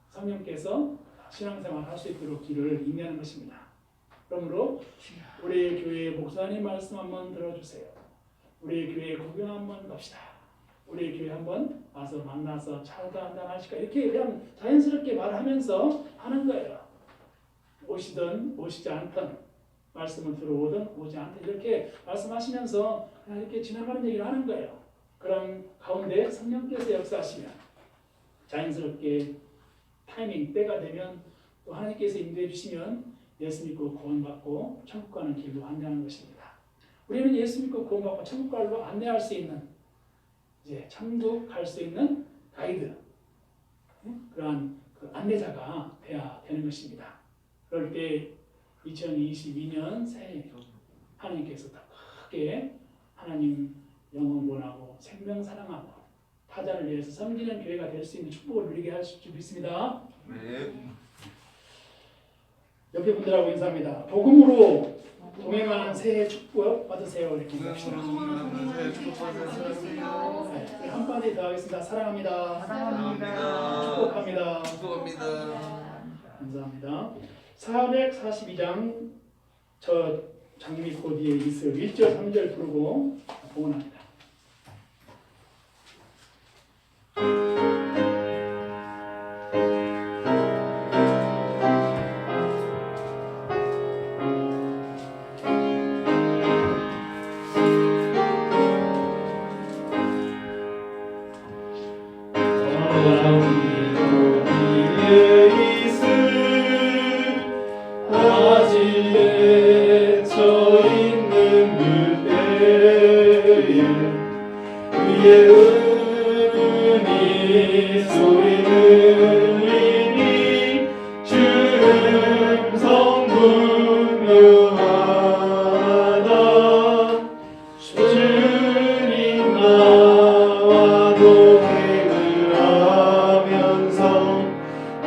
성령께서 신앙생활 할 수 있도록 길을 인도하는 것입니다. 그러므로 우리 교회 목사님 말씀 한번 들어주세요. 우리 교회 구경 한번 갑시다. 우리 교회 한번 와서 만나서 차도 한잔 하실까? 이렇게 그냥 자연스럽게 말하면서 하는 거예요. 오시든 오시지 않든 말씀을 들어오든 오지 않든 이렇게 말씀하시면서 그냥 이렇게 지나가는 얘기를 하는 거예요. 그런 가운데 성령께서 역사하시면 자연스럽게 타이밍 때가 되면 또 하나님께서 인도해 주시면 예수 믿고 구원받고 천국 가는 길로 안내하는 것입니다. 우리는 예수 믿고 구원받고 천국 가로 안내할 수 있는 이제 천국 갈 수 있는 가이드, 그러한 안내자가 돼야 되는 것입니다. 그럴 때 2022년 새해 하나님께서 더 크게 하나님 영혼 원하고 생명 사랑하고 타자를 위해서 섬기는 교회가 될 수 있는 축복을 누리게 하실 줄 믿습니다. 네. 옆에 분들하고 인사합니다. 복음으로 동행하는 새해 축복 받으세요. 이렇게 인사합시다. 네, 한마디 더 하겠습니다. 사랑합니다. 축복합니다. 감사합니다. 442장 저 장미 꽃 뒤에 있어요. 1절 3절 부르고 봉헌합니다.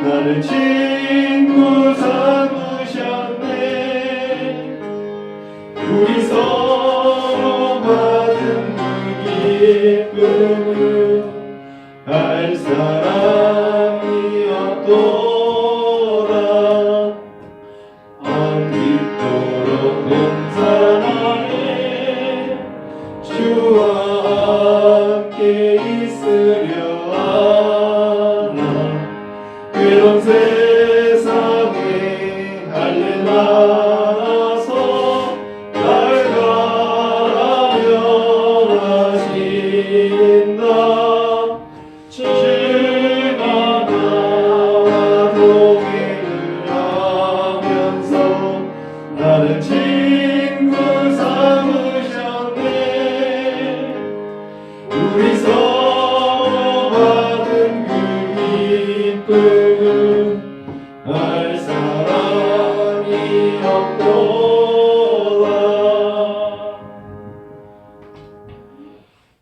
나를 친구 삼으셨네. 우리 서로 받은 그 기쁨을 알 사람이 없도 함께 있으려 하나 괴로운 세상에 할례 나서 날 가라면하신다 주가 나와 동행을 하면서 나를 친구 삼으셨네 우리 서로 받은 그 기쁨은 알 사람이 없도다.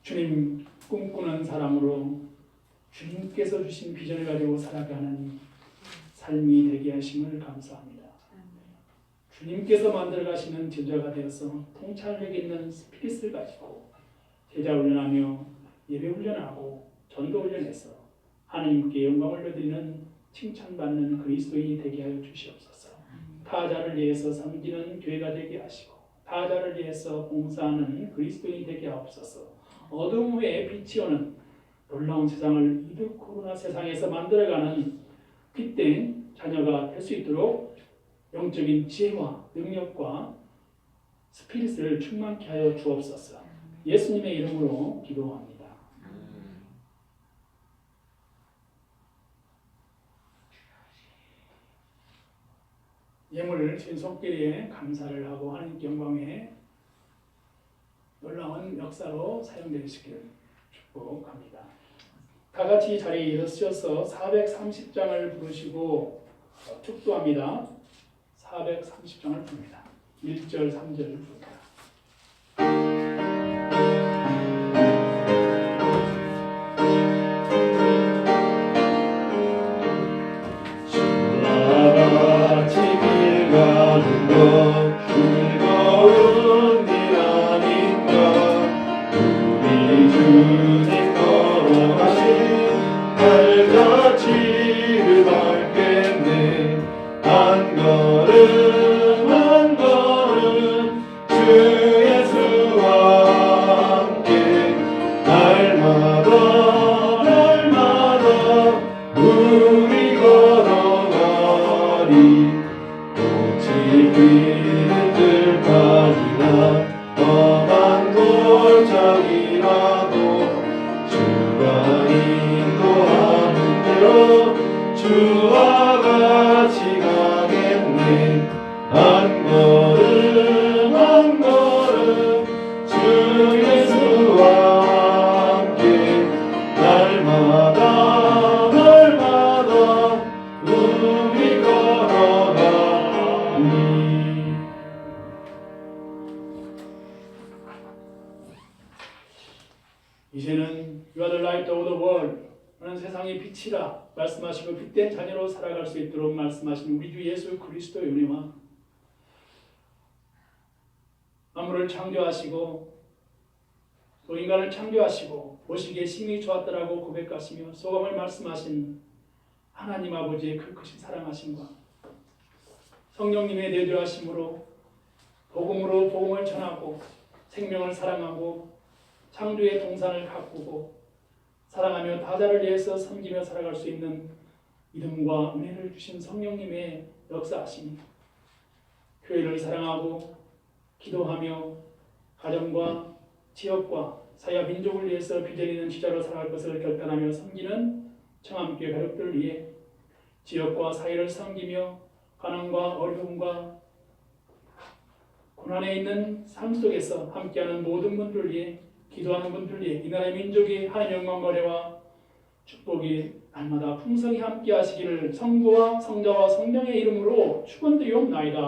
주님 꿈꾸는 사람으로 주님께서 주신 비전을 가지고 살아가는 삶이 되게 하심을 감사합니다. 주님께서 만들어 가시는 제자가 되어서 통찰력 있는 스피릿을 가지고 제자 훈련하며 예배 훈련하고 전도 훈련해서 하나님께 영광을 올려드리는 칭찬받는 그리스도인이 되게 하여 주시옵소서. 타자를 위해서 섬기는 교회가 되게 하시고 타자를 위해서 봉사하는 그리스도인이 되게 하옵소서. 어둠 후에 빛이 오는 놀라운 세상을 이득 코로나 세상에서 만들어가는 빛된 자녀가 될 수 있도록 영적인 지혜와 능력과 스피릿을 충만케 하여 주옵소서. 예수님의 이름으로 기도합니다. 예물을 주신 손길에 감사를 하고 하나님께 영광에 놀라운 역사로 사용되시기를 축복합니다. 다 같이 자리에 일어서셔서 430장을 부르시고 축도합니다. 430장을 부릅니다. 1절, 3절 부릅니다. 즐거운 일 아닌가 우리 주님 걸어가신 달같이를 밟겠네 한 걸음 한 걸음 주 예수와 함께 날마다 날마다 우리 걸어가리 피는 들판이나 험한 골짜기라도 주가 인도하는 대로 주와 같이 가겠네 한 걸음 한 걸음 주 예수와 함께 날마다 날마다 우리 걸어가니 이제는 You are the light of the world. 너는 세상의 빛이라 말씀하시고 빛된 자녀로 살아갈 수 있도록 말씀하신 우리 주 예수 그리스도의 은혜와 만물을 창조하시고 또 인간을 창조하시고 보시기에 심히 좋았더라고 고백하시며 소감을 말씀하신 하나님 아버지의 그 크신 사랑하심과 성령님의 내주하심으로 복음으로 복음을 전하고 생명을 사랑하고 창조의 동산을 가꾸고 사랑하며 다자를 위해서 섬기며 살아갈 수 있는 믿음과 은혜를 주신 성령님의 역사하심이 교회를 사랑하고 기도하며 가정과 지역과 사회와 민족을 위해서 비전 있는 지자로 살아갈 것을 결단하며 섬기는 청암교회 가족들을 위해 지역과 사회를 섬기며 가난과 어려움과 고난에 있는 삶 속에서 함께하는 모든 분들을 위해 기도하는 분들을 위해 이 나라의 민족이 하나님의 영광거래와 축복이 날마다 풍성히 함께 하시기를 성부와 성자와 성령의 이름으로 축원드리옵나이다.